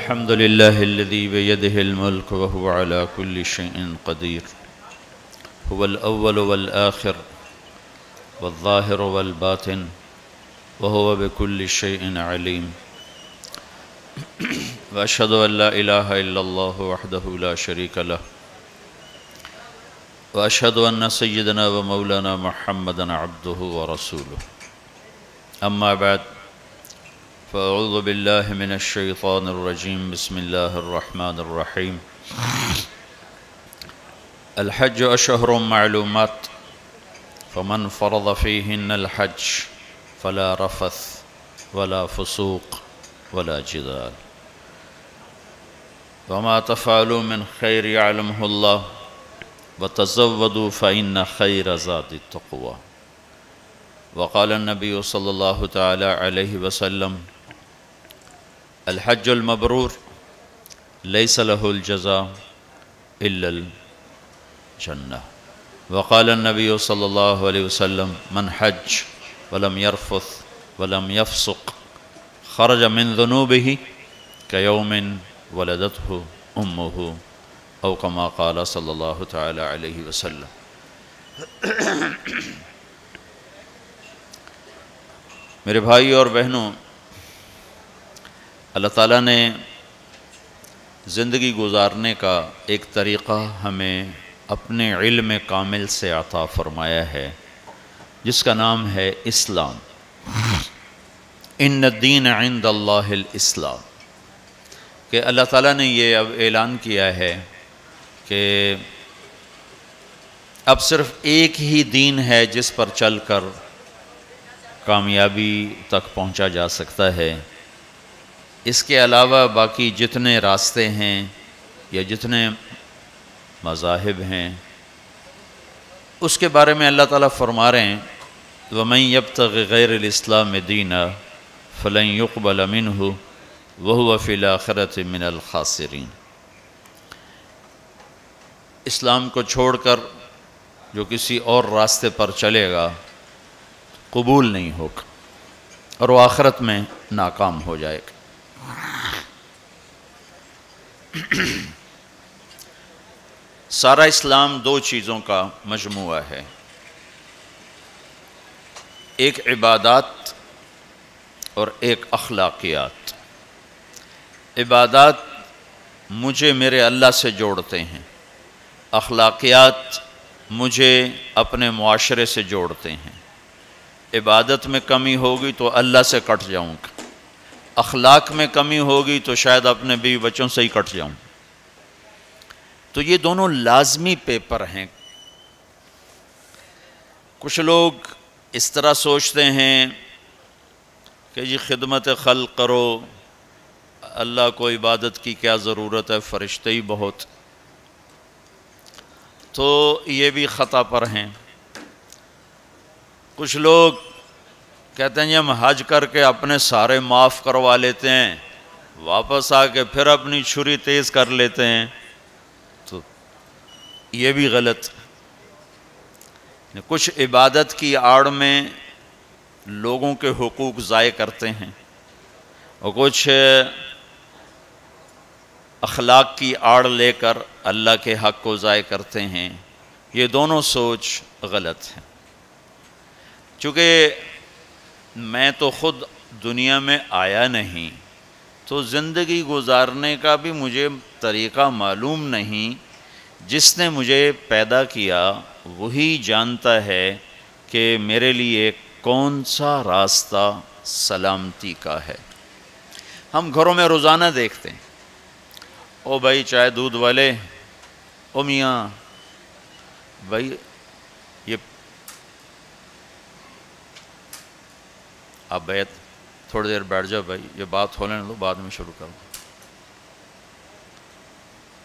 الحمد لله الذي بيده الملك وهو على كل شيء قدير هو الأول والآخر والظاهر والباطن وهو بكل شيء عليم وأشهد أن لا إله إلا الله وحده لا شريك له وأشهد أن سيدنا ومولانا محمدا عبده ورسوله أما بعد فأعوذ بالله من الشيطان الرجيم بسم الله الرحمن الرحيم الحج أشهر معلومات فمن فرض فيهن الحج فلا رفث ولا فسوق ولا جدال وما تفعلوا من خير يعلمه الله وتزودوا فإن خير زاد التقوى وقال النبي صلى الله تعالى عليه وسلم الحج المبرور ليس له الجزاء إلا الجنة وقال النبي صلى الله عليه وسلم من حج ولم يرفث ولم يفسق خرج من ذنوبه كيوم ولدته أمه أو كما قال صلی اللہ تعالی علیہ وسلم۔ میرے بھائی اور بہنوں، اللہ تعالیٰ نے زندگی گزارنے کا ایک طریقہ ہمیں اپنے علم کامل سے عطا فرمایا ہے جس کا نام ہے اسلام۔ ان الدین عند اللہ الاسلام، کہ اللہ تعالیٰ نے یہ اب اعلان کیا ہے کہ اب صرف ایک ہی دین ہے جس پر چل کر کامیابی تک پہنچا جا سکتا ہے۔ اس کے علاوہ باقی جتنے راستے ہیں یا جتنے مذاہب ہیں اس کے بارے میں اللہ تعالیٰ فرما رہے ہیں وَمَن يَبْتَغِ غَيْرَ الْإِسْلَامِ دِينًا فَلَن يُقْبَلَ مِنْهُ وَهُوَ فِي الْآخِرَةِ مِنَ الْخَاسِرِينَ۔ اسلام کو چھوڑ کر جو کسی اور راستے پر چلے گا قبول نہیں ہوگا اور وہ آخرت میں ناکام ہو جائے گا۔ سارا اسلام دو چیزوں کا مجموعہ ہے، ایک عبادات اور ایک اخلاقیات۔ عبادات مجھے میرے اللہ سے جوڑتے ہیں، اخلاقیات مجھے اپنے معاشرے سے جوڑتے ہیں۔ عبادت میں کمی ہوگی تو اللہ سے کٹ جاؤں گا، اخلاق میں کمی ہوگی تو شاید اپنے بیوی بچوں سے ہی کٹ جاؤں۔ تو یہ دونوں لازمی پیپر ہیں۔ کچھ لوگ اس طرح سوچتے ہیں کہ جی خدمت خلق کرو، اللہ کو عبادت کی کیا ضرورت ہے، فرشتے ہی بہت۔ تو یہ بھی خطا پر ہیں۔ کچھ لوگ کہتے ہیں ہم حج کر کے اپنے سارے معاف کروا لیتے ہیں، واپس آ کے پھر اپنی چھری تیز کر لیتے ہیں، تو یہ بھی غلط۔ کچھ عبادت کی آڑ میں لوگوں کے حقوق ضائع کرتے ہیں اور کچھ اخلاق کی آڑ لے کر اللہ کے حق کو ضائع کرتے ہیں۔ یہ دونوں سوچ غلط ہے۔ چونکہ میں تو خود دنیا میں آیا نہیں، تو زندگی گزارنے کا بھی مجھے طریقہ معلوم نہیں۔ جس نے مجھے پیدا کیا وہی جانتا ہے کہ میرے لیے کون سا راستہ سلامتی کا ہے۔ ہم گھروں میں روزانہ دیکھتے ہیں، او بھائی چائے دودھ والے، او میاں بھائی یہ آپ بیت تھوڑی دیر بیٹھ جاؤ بھائی، یہ بات ہو لینے دو، بعد میں شروع کرو۔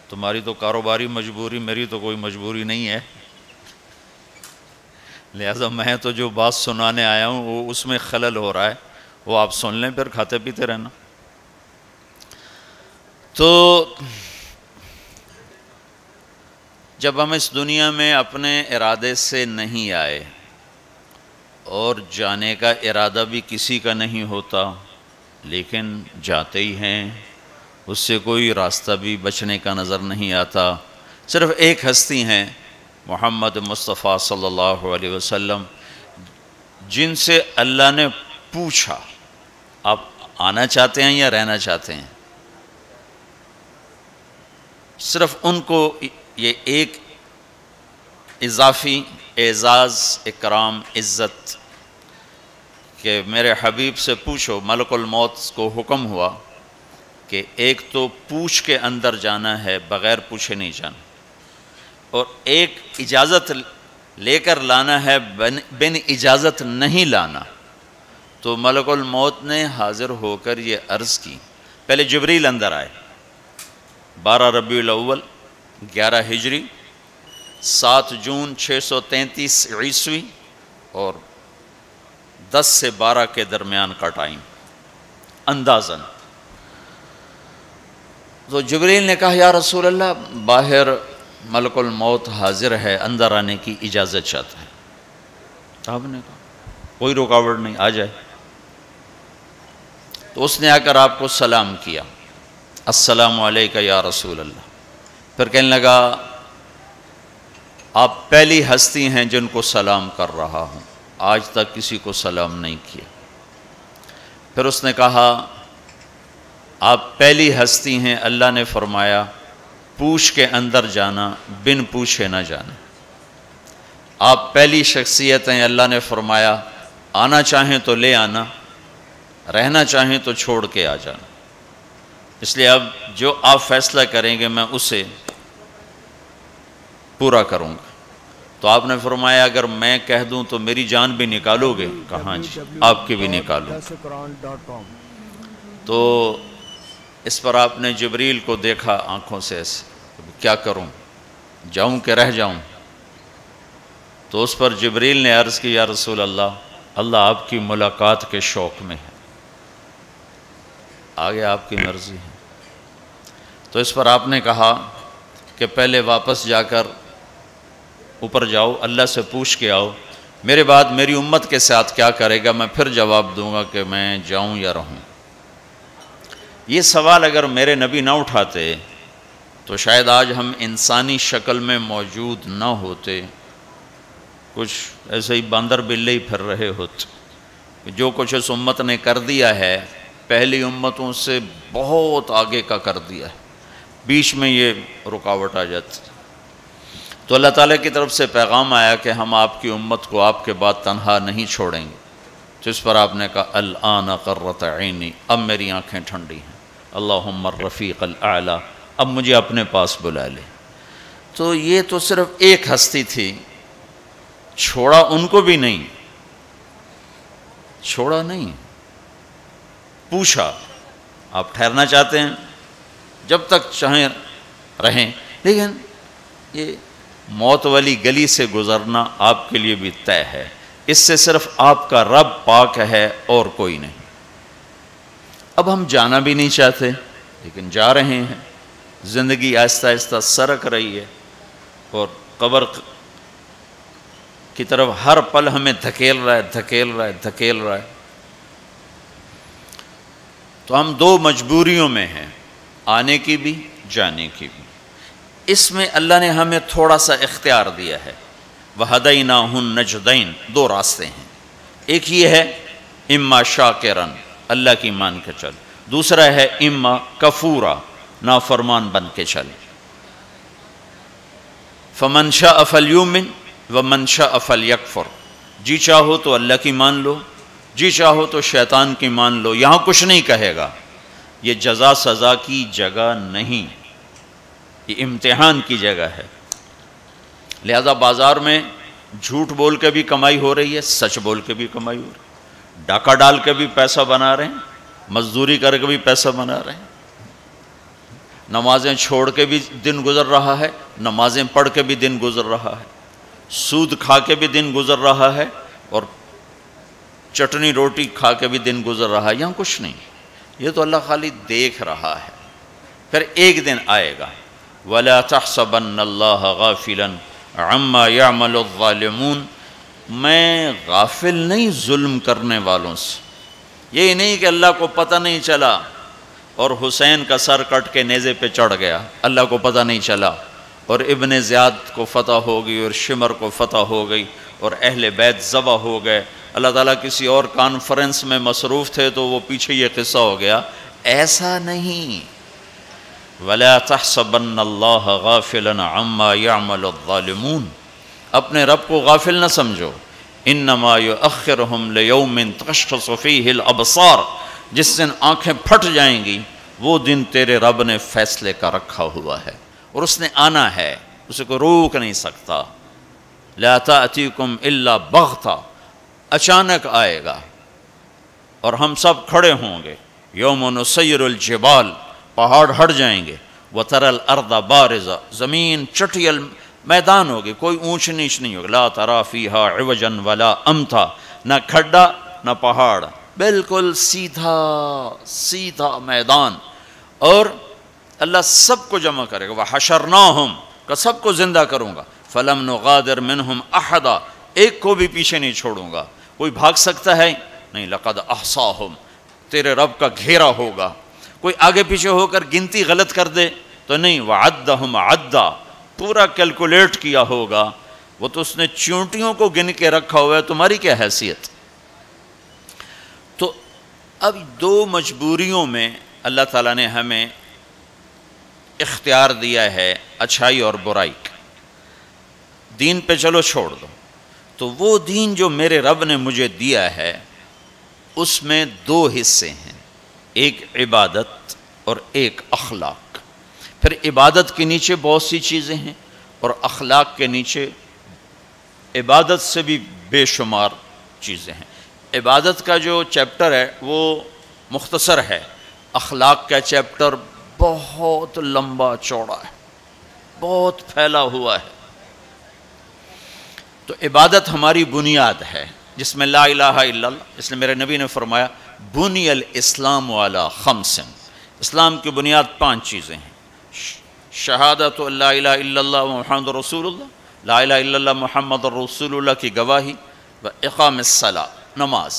تمہاری تو کاروباری مجبوری، میری تو کوئی مجبوری نہیں ہے، لہذا میں تو جو بات سنانے آیا ہوں وہ اس میں خلل ہو رہا ہے، وہ آپ سن لیں پھر کھاتے پیتے رہنا۔ تو جب ہم اس دنیا میں اپنے ارادے سے نہیں آئے اور جانے کا ارادہ بھی کسی کا نہیں ہوتا، لیکن جاتے ہی ہیں اس سے کوئی راستہ بھی بچنے کا نظر نہیں آتا۔ صرف ایک ہستی ہیں محمد مصطفیٰ صلی اللہ علیہ وسلم، جن سے اللہ نے پوچھا آپ آنا چاہتے ہیں یا رہنا چاہتے ہیں؟ صرف ان کو یہ ایک اضافی اعزاز، اکرام، عزت کہ میرے حبیب سے پوچھو، ملک الموت کو حکم ہوا کہ ایک تو پوچھ کے اندر جانا ہے، بغیر پوچھے نہیں جانا، اور ایک اجازت لے کر لانا ہے، بن اجازت نہیں لانا۔ تو ملک الموت نے حاضر ہو کر یہ عرض کی، پہلے جبریل اندر آئے، 12 ربیع الاول 11 ہجری 7 جون 633 عیسوی اور 10 سے 12 کے درمیان کا ٹائم اندازاً۔ تو جبریل نے کہا یا رسول اللہ، باہر ملک الموت حاضر ہے، اندر آنے کی اجازت چاہتا ہے۔ آپ نے کہا کوئی رکاوٹ نہیں، آ جائے۔ تو اس نے آ کر آپ کو سلام کیا، السلام علیکہ یا رسول اللہ۔ پھر کہنے لگا آپ پہلی ہستی ہیں جن کو سلام کر رہا ہوں، آج تک کسی کو سلام نہیں کیا۔ پھر اس نے کہا آپ پہلی ہستی ہیں، اللہ نے فرمایا پوچھ کے اندر جانا، بن پوچھے نہ جانا۔ آپ پہلی شخصیت ہیں، اللہ نے فرمایا آنا چاہیں تو لے آنا، رہنا چاہیں تو چھوڑ کے آ جانا۔ اس لیے اب جو آپ فیصلہ کریں گے میں اسے پورا کروں گا۔ تو آپ نے فرمایا اگر میں کہہ دوں تو میری جان بھی نکالو گے؟ کہاں جی، آپ کی بھی نکالوں۔ تو اس پر آپ نے جبریل کو دیکھا آنکھوں سے ایسے، کیا کروں، جاؤں کہ رہ جاؤں؟ تو اس پر جبریل نے عرض کی یا رسول اللہ، اللہ آپ کی ملاقات کے شوق میں ہے، آگے آپ کی مرضی ہے۔ تو اس پر آپ نے کہا کہ پہلے واپس جا کر اوپر جاؤ، اللہ سے پوچھ کے آؤ، میرے بعد میری امت کے ساتھ کیا کرے گا، میں پھر جواب دوں گا کہ میں جاؤں یا رہوں۔ یہ سوال اگر میرے نبی نہ اٹھاتے تو شاید آج ہم انسانی شکل میں موجود نہ ہوتے، کچھ ایسے ہی باندر بلے ہی پھر رہے ہوتے۔ جو کچھ اس امت نے کر دیا ہے پہلی امتوں سے بہت آگے کا کر دیا ہے، بیچ میں یہ رکاوٹ آ جاتی۔ تو اللہ تعالیٰ کی طرف سے پیغام آیا کہ ہم آپ کی امت کو آپ کے بعد تنہا نہیں چھوڑیں گے۔ تو اس پر آپ نے کہا الآن قرۃ عینی، اب میری آنکھیں ٹھنڈی ہیں، اللہم الرفیق الاعلیٰ، اب مجھے اپنے پاس بلا لے۔ تو یہ تو صرف ایک ہستی تھی، چھوڑا ان کو بھی نہیں، چھوڑا نہیں، پوچھا آپ ٹھہرنا چاہتے ہیں، جب تک چاہیں رہیں، لیکن یہ موت والی گلی سے گزرنا آپ کے لیے بھی طے ہے، اس سے صرف آپ کا رب پاک ہے اور کوئی نہیں۔ اب ہم جانا بھی نہیں چاہتے لیکن جا رہے ہیں، زندگی آہستہ آہستہ سرک رہی ہے اور قبر کی طرف ہر پل ہمیں دھکیل رہا ہے، دھکیل رہا ہے، دھکیل رہا ہے۔ تو ہم دو مجبوریوں میں ہیں، آنے کی بھی، جانے کی بھی۔ اس میں اللہ نے ہمیں تھوڑا سا اختیار دیا ہے، وَهَدَيْنَاهُ النَّجْدَيْنِ، دو راستے ہیں، ایک یہ ہے اما شاکرن، اللہ کی مان کے چل، دوسرا ہے اما کفورا، نافرمان بن کے چل۔ فَمَنْ شَاءَ فَلْيُؤْمِنْ وَمَنْ شَاءَ فَلْيَكْفُرْ، جی چاہو تو اللہ کی مان لو، جی چاہو تو شیطان کی مان لو، یہاں کچھ نہیں کہے گا۔ یہ جزا سزا کی جگہ نہیں، یہ امتحان کی جگہ ہے۔ لہذا بازار میں جھوٹ بول کے بھی کمائی ہو رہی ہے، سچ بول کے بھی کمائی ہو رہی ہے، ڈاکہ ڈال کے بھی پیسہ بنا رہے ہیں، مزدوری کر کے بھی پیسہ بنا رہے ہیں، نمازیں چھوڑ کے بھی دن گزر رہا ہے، نمازیں پڑھ کے بھی دن گزر رہا ہے، سود کھا کے بھی دن گزر رہا ہے، اور چٹنی روٹی کھا کے بھی دن گزر رہا ہے۔ یہاں کچھ نہیں، یہ تو اللہ خالی دیکھ رہا ہے۔ پھر ایک دن آئے گا، وَلَا تَحْسَبَنَّ اللَّهَ غَافِلًا عَمَّا يَعْمَلُ الظَّالِمُونَ، میں غافل نہیں ظلم کرنے والوں سے، یہ نہیں کہ اللہ کو پتہ نہیں چلا اور حسین کا سر کٹ کے نیزے پہ چڑھ گیا، اللہ کو پتہ نہیں چلا، اور ابن زیاد کو فتح ہو گئی اور شمر کو فتح ہو گئی اور اہل بیت ذبح ہو گئے۔ اللہ تعالیٰ کسی اور کانفرنس میں مصروف تھے تو وہ پیچھے یہ قصہ ہو گیا۔ ایسا نہیں، وَلَا تَحْسَبَنَّ اللَّهَ غَافِلًا عَمَّا يَعْمَلُ الظَّالِمُونَ، اپنے رب کو غافل نہ سمجھو، انما یؤخرہم لیوم تشخص فیہ الابصار، جس دن آنکھیں پھٹ جائیں گی وہ دن تیرے رب نے فیصلے کا رکھا ہوا ہے اور اس نے آنا ہے، اسے کوئی روک نہیں سکتا۔ لا تأتیکم الا بغتہ، اچانک آئے گا اور ہم سب کھڑے ہوں گے۔ یوم نسیر الجبال، پہاڑ ہٹ جائیں گے، وتری الارض بارزہ، زمین چٹیل میدان ہوگی، کوئی اونچ نیچ نہیں ہوگی۔ لا تری فیہا عوجا ولا امتا، نہ کھڈا نہ پہاڑ، بالکل سیدھا سیدھا میدان، اور اللہ سب کو جمع کرے گا۔ وحشرناہم، کہ سب کو زندہ کروں گا، فلم نغادر منہم احدا، ایک کو بھی پیچھے نہیں چھوڑوں گا۔ کوئی بھاگ سکتا ہے؟ نہیں۔ لقد احصاہم، تیرے رب کا گھیرا ہوگا۔ کوئی آگے پیچھے ہو کر گنتی غلط کر دے تو نہیں، وعدہم عدا، پورا کیلکولیٹ کیا ہوگا۔ وہ تو اس نے چونٹیوں کو گن کے رکھا ہوا ہے، تمہاری کیا حیثیت؟ تو اب دو مجبوریوں میں اللہ تعالیٰ نے ہمیں اختیار دیا ہے، اچھائی اور برائی کا۔ دین پہ چلو چھوڑ دو، تو وہ دین جو میرے رب نے مجھے دیا ہے اس میں دو حصے ہیں، ایک عبادت اور ایک اخلاق۔ پھر عبادت کے نیچے بہت سی چیزیں ہیں اور اخلاق کے نیچے عبادت سے بھی بے شمار چیزیں ہیں۔ عبادت کا جو چیپٹر ہے وہ مختصر ہے، اخلاق کا چیپٹر بہت لمبا چوڑا ہے، بہت پھیلا ہوا ہے۔ تو عبادت ہماری بنیاد ہے، جس میں لا الہ الا اللہ، اس لیے میرے نبی نے فرمایا بنی الاسلام علی خمس، اسلام کی بنیاد 5 چیزیں ہیں: شہادت لا الہ الا اللہ محمد رسول اللہ، لا الہ الا اللہ محمد رسول اللہ کی گواہی، و اقام الصلاۃ، نماز،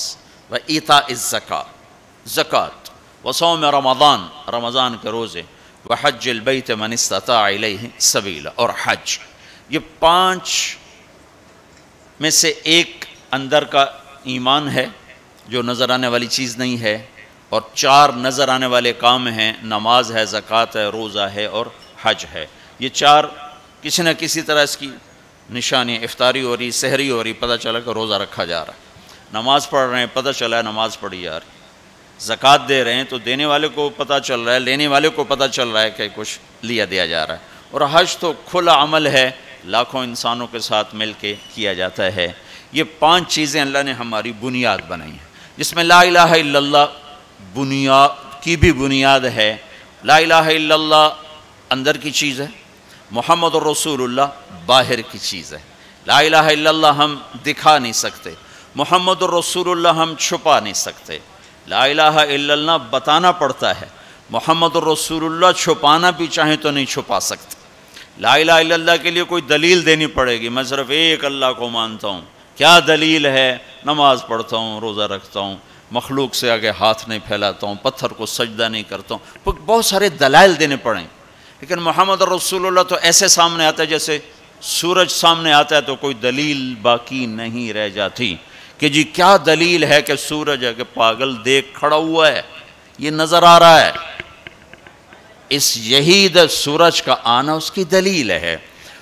و ایتاء الزکاۃ، زکوٰۃ، و صوم رمضان، رمضان کے روزے، و حج البیت من استطاع الیہ سبیلا، اور حج۔ یہ 5 میں سے ایک اندر کا ایمان ہے جو نظر آنے والی چیز نہیں ہے، اور 4 نظر آنے والے کام ہیں، نماز ہے، زکوٰۃ ہے، روزہ ہے اور حج ہے۔ یہ 4 کسی نہ کسی طرح اس کی نشانی، افطاری ہو رہی، سحری ہو رہی، پتہ چلا کہ روزہ رکھا جا رہا ہے، نماز پڑھ رہے ہیں، پتہ چلا ہے نماز پڑھی جا رہی، زکوٰۃ دے رہے ہیں تو دینے والے کو پتہ چل رہا ہے، لینے والے کو پتہ چل رہا ہے کہ کچھ لیا دیا جا رہا ہے، اور حج تو کھلا عمل ہے، لاکھوں انسانوں کے ساتھ مل کے کیا جاتا ہے۔ یہ 5 چیزیں اللہ نے ہماری بنیاد بنائی ہیں، جس میں لا الہ الا اللہ بنیاد کی بھی بنیاد ہے۔ لا الہ الا اللہ اندر کی چیز ہے، محمد الرسول اللہ باہر کی چیز ہے۔ لا الہ الا اللہ ہم دکھا نہیں سکتے، محمد الرسول اللہ ہم چھپا نہیں سکتے۔ لا الہ الا اللہ بتانا پڑتا ہے، محمد الرسول اللہ چھپانا بھی چاہیں تو نہیں چھپا سکتے۔ لا الہ الا اللہ کے لیے کوئی دلیل دینی پڑے گی، میں صرف ایک اللہ کو مانتا ہوں، کیا دلیل ہے؟ نماز پڑھتا ہوں، روزہ رکھتا ہوں، مخلوق سے آگے ہاتھ نہیں پھیلاتا ہوں، پتھر کو سجدہ نہیں کرتا ہوں، بہت سارے دلائل دینے پڑیں۔ لیکن محمد رسول اللہ تو ایسے سامنے آتا ہے جیسے سورج سامنے آتا ہے تو کوئی دلیل باقی نہیں رہ جاتی کہ جی کیا دلیل ہے کہ سورج ہے کہ پاگل دیکھ کھڑا ہوا ہے، یہ نظر آ رہا ہے، اس یہی سورج کا آنا اس کی دلیل ہے۔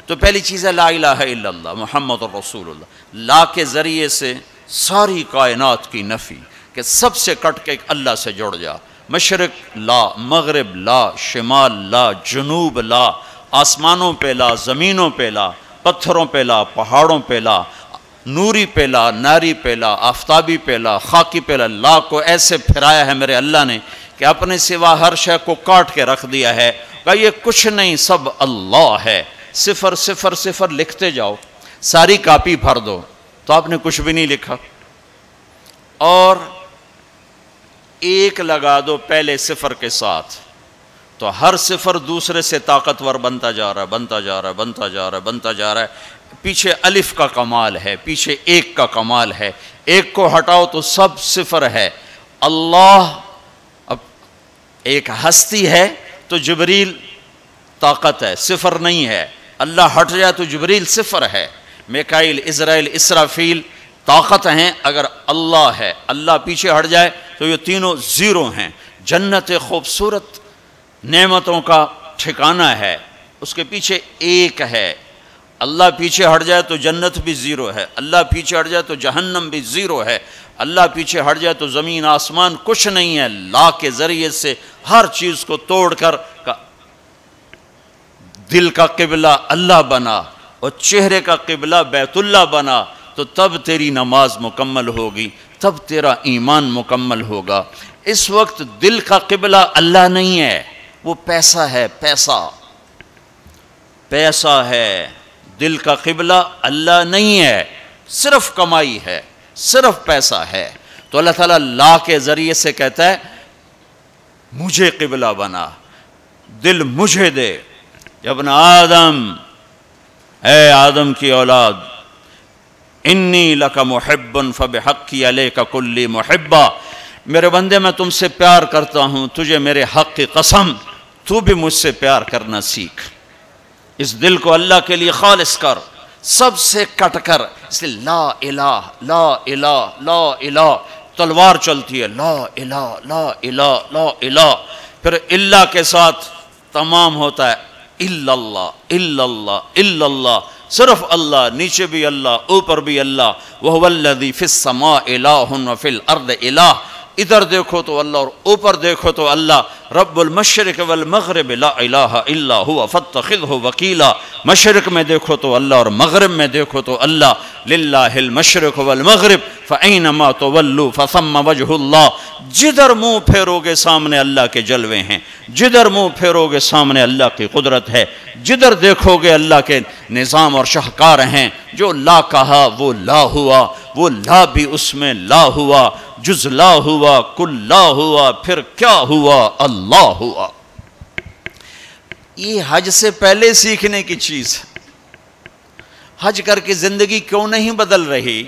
تو پہلی چیز ہے لا الہ الا اللہ محمد رسول اللہ، لا کے ذریعے سے ساری کائنات کی نفی کہ سب سے کٹ کے ایک اللہ سے جڑ جا، مشرق لا، مغرب لا، شمال لا، جنوب لا، آسمانوں پہ لا، زمینوں پہ لا، پتھروں پہ لا، پہاڑوں پہ لا، نوری پہ لا، ناری پہ لا، آفتابی پہ لا، خاکی پہ لا۔ لا کو ایسے پھرایا ہے میرے اللہ نے کہ اپنے سوا ہر شے کو کاٹ کے رکھ دیا ہے، کہ یہ کچھ نہیں، سب اللہ ہے۔ 0 0 0 لکھتے جاؤ، ساری کاپی بھر دو تو آپ نے کچھ بھی نہیں لکھا، اور 1 لگا دو پہلے 0 کے ساتھ تو ہر 0 دوسرے سے طاقتور بنتا جا رہا ہے، بنتا جا رہا ہے، بنتا جا رہا ہے، بنتا جا رہا ہے۔ پیچھے الف کا کمال ہے، پیچھے 1 کا کمال ہے، 1 کو ہٹاؤ تو سب 0 ہے۔ اللہ اب ایک ہستی ہے تو جبریل طاقت ہے، صفر نہیں ہے. اللہ ہٹ جائے تو جبریل صفر ہے. میکائیل، اسرائیل، اسرافیل طاقت ہیں. اگر اللہ ہے، اللہ پیچھے ہٹ جائے تو یہ تینوں زیرو ہیں. جنت خوبصورت نعمتوں کا ٹھکانہ ہے، اس کے پیچھے ایک ہے. اللہ پیچھے ہٹ جائے تو جنت بھی زیرو ہے، اللہ پیچھے ہٹ جائے تو جہنم بھی زیرو ہے، اللہ پیچھے ہٹ جائے تو زمین آسمان کچھ نہیں ہے. لا کے ذریعے سے ہر چیز کو توڑ کر دل کا قبلہ اللہ بنا اور چہرے کا قبلہ بیت اللہ بنا، تو تب تیری نماز مکمل ہوگی، تب تیرا ایمان مکمل ہوگا. اس وقت دل کا قبلہ اللہ نہیں ہے، وہ پیسہ ہے. پیسہ ہے. دل کا قبلہ اللہ نہیں ہے، صرف کمائی ہے، صرف پیسہ ہے. تو اللہ تعالیٰ لا کے ذریعے سے کہتا ہے مجھے قبلہ بنا، دل مجھے دے. ابن آدم، اے آدم کی اولاد، انی لک محب فبحقی علیک کلی محبہ، میرے بندے میں تم سے پیار کرتا ہوں، تجھے میرے حق کی قسم تو بھی مجھ سے پیار کرنا سیکھ. اس دل کو اللہ کے لیے خالص کر، سب سے کٹ کر. اس لیے لا الہ لا الہ لا الہ تلوار چلتی ہے، لا الہ لا الہ لا الہ، پھر اللہ کے ساتھ تمام ہوتا ہے الا اللہ الا اللہ الا اللہ، صرف اللہ، نیچے بھی اللہ اوپر بھی اللہ. وَهُوَ الَّذِي فِي السَّمَاءِ إِلَٰهٌ وَفِي الْأَرْضِ إِلَٰهٌ، ادھر دیکھو تو اللہ اور اوپر دیکھو تو اللہ. رب المشرق والمغرب لا الہ الا هو فاتخذہ وکیلا، مشرق میں دیکھو تو اللہ اور مغرب میں دیکھو تو اللہ. للہ المشرق والمغرب فأینما تولوا فثم وجہ اللہ، جدھر منہ پھیرو گے سامنے اللہ کے جلوے ہیں، جدھر منہ پھیرو گے سامنے اللہ کی قدرت ہے، جدھر دیکھو گے اللہ کے نظام اور شاہکار ہیں. جو لا کہا وہ لا ہوا، وہ لا بھی اس میں لا ہوا، جز لا ہوا کل لا ہوا، پھر کیا ہوا؟ اللہ ہوا. یہ حج سے پہلے سیکھنے کی چیز ہے. حج کر کے زندگی کیوں نہیں بدل رہی؟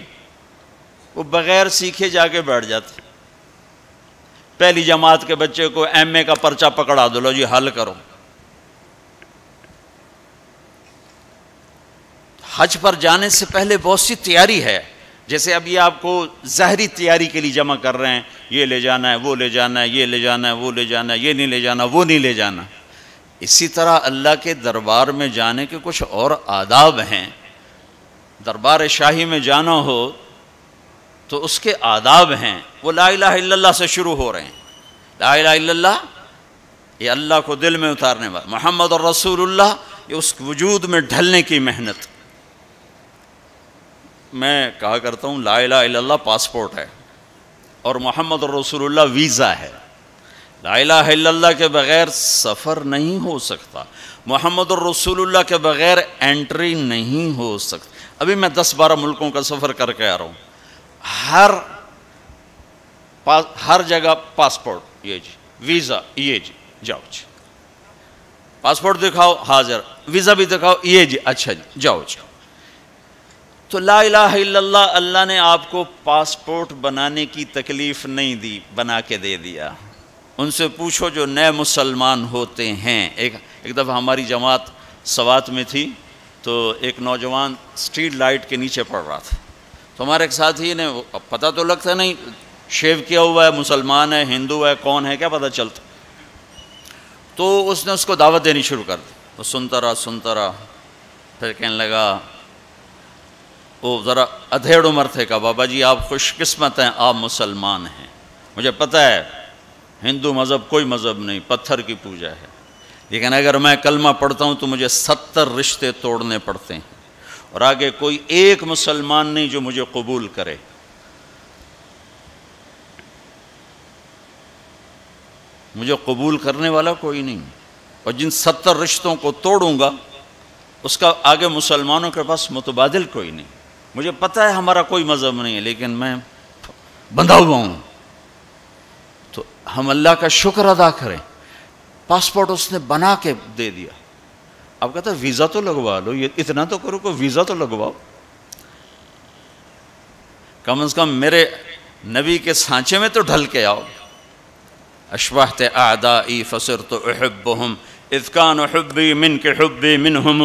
وہ بغیر سیکھے جا کے بیٹھ جاتے. پہلی جماعت کے بچے کو ایم اے کا پرچہ پکڑا دو، لو جی حل کرو. حج پر جانے سے پہلے بہت سی تیاری ہے. جیسے اب یہ آپ کو ظاہری تیاری کے لیے جمع کر رہے ہیں، یہ لے جانا ہے، وہ لے جانا ہے، یہ لے جانا ہے، وہ لے جانا ہے، یہ نہیں لے جانا، وہ نہیں لے جانا. اسی طرح اللہ کے دربار میں جانے کے کچھ اور آداب ہیں. دربار شاہی میں جانا ہو تو اس کے آداب ہیں. وہ لا الہ الا اللہ سے شروع ہو رہے ہیں. لا الہ الا اللہ یہ اللہ کو دل میں اتارنے والا، محمد الرسول اللہ یہ اس وجود میں ڈھلنے کی محنت. میں کہا کرتا ہوں لا الہ الا اللہ پاسپورٹ ہے اور محمد الرسول اللہ ویزا ہے. لا الہ الا اللہ کے بغیر سفر نہیں ہو سکتا، محمد الرسول اللہ کے بغیر انٹری نہیں ہو سکتا. ابھی میں 10-12 ملکوں کا سفر کر کے آ رہا ہوں. ہر جگہ پاسپورٹ یہ جی، ویزا یہ جی، جاؤ جی، پاسپورٹ دکھاؤ حاضر، ویزا بھی دکھاؤ یہ جی، اچھا جی جاؤ جی. تو لا الہ الا اللہ، اللہ نے آپ کو پاسپورٹ بنانے کی تکلیف نہیں دی، بنا کے دے دیا. ان سے پوچھو جو نئے مسلمان ہوتے ہیں. ایک دفعہ ہماری جماعت سوات میں تھی تو ایک نوجوان اسٹریٹ لائٹ کے نیچے پڑ رہا تھا. تو ہمارے ایک ساتھی نے، پتہ تو لگتا نہیں شیو کیا ہوا ہے، مسلمان ہے، ہندو ہے، کون ہے، کیا پتہ چلتا. تو اس نے اس کو دعوت دینی شروع کر دی. وہ سنتا رہا، پھر کہنے لگا، وہ ذرا ادھیڑ عمر تھے، کہا بابا جی آپ خوش قسمت ہیں، آپ مسلمان ہیں. مجھے پتہ ہے ہندو مذہب کوئی مذہب نہیں، پتھر کی پوجا ہے، لیکن اگر میں کلمہ پڑھتا ہوں تو مجھے 70 رشتے توڑنے پڑتے ہیں، اور آگے کوئی ایک مسلمان نہیں جو مجھے قبول کرے. مجھے قبول کرنے والا کوئی نہیں، اور جن 70 رشتوں کو توڑوں گا اس کا آگے مسلمانوں کے پاس متبادل کوئی نہیں. مجھے پتہ ہے ہمارا کوئی مذہب نہیں ہے، لیکن میں بندھا ہوا ہوں. تو ہم اللہ کا شکر ادا کریں، پاسپورٹ اس نے بنا کے دے دیا. اب کہتا ہے ویزا تو لگوا لو، یہ اتنا تو کرو کہ ویزا تو لگواؤ. کم از کم میرے نبی کے سانچے میں تو ڈھل کے آؤ. اشبہت اعدائی فصرت احبہم اذ کان حبی منک حبی منہم۔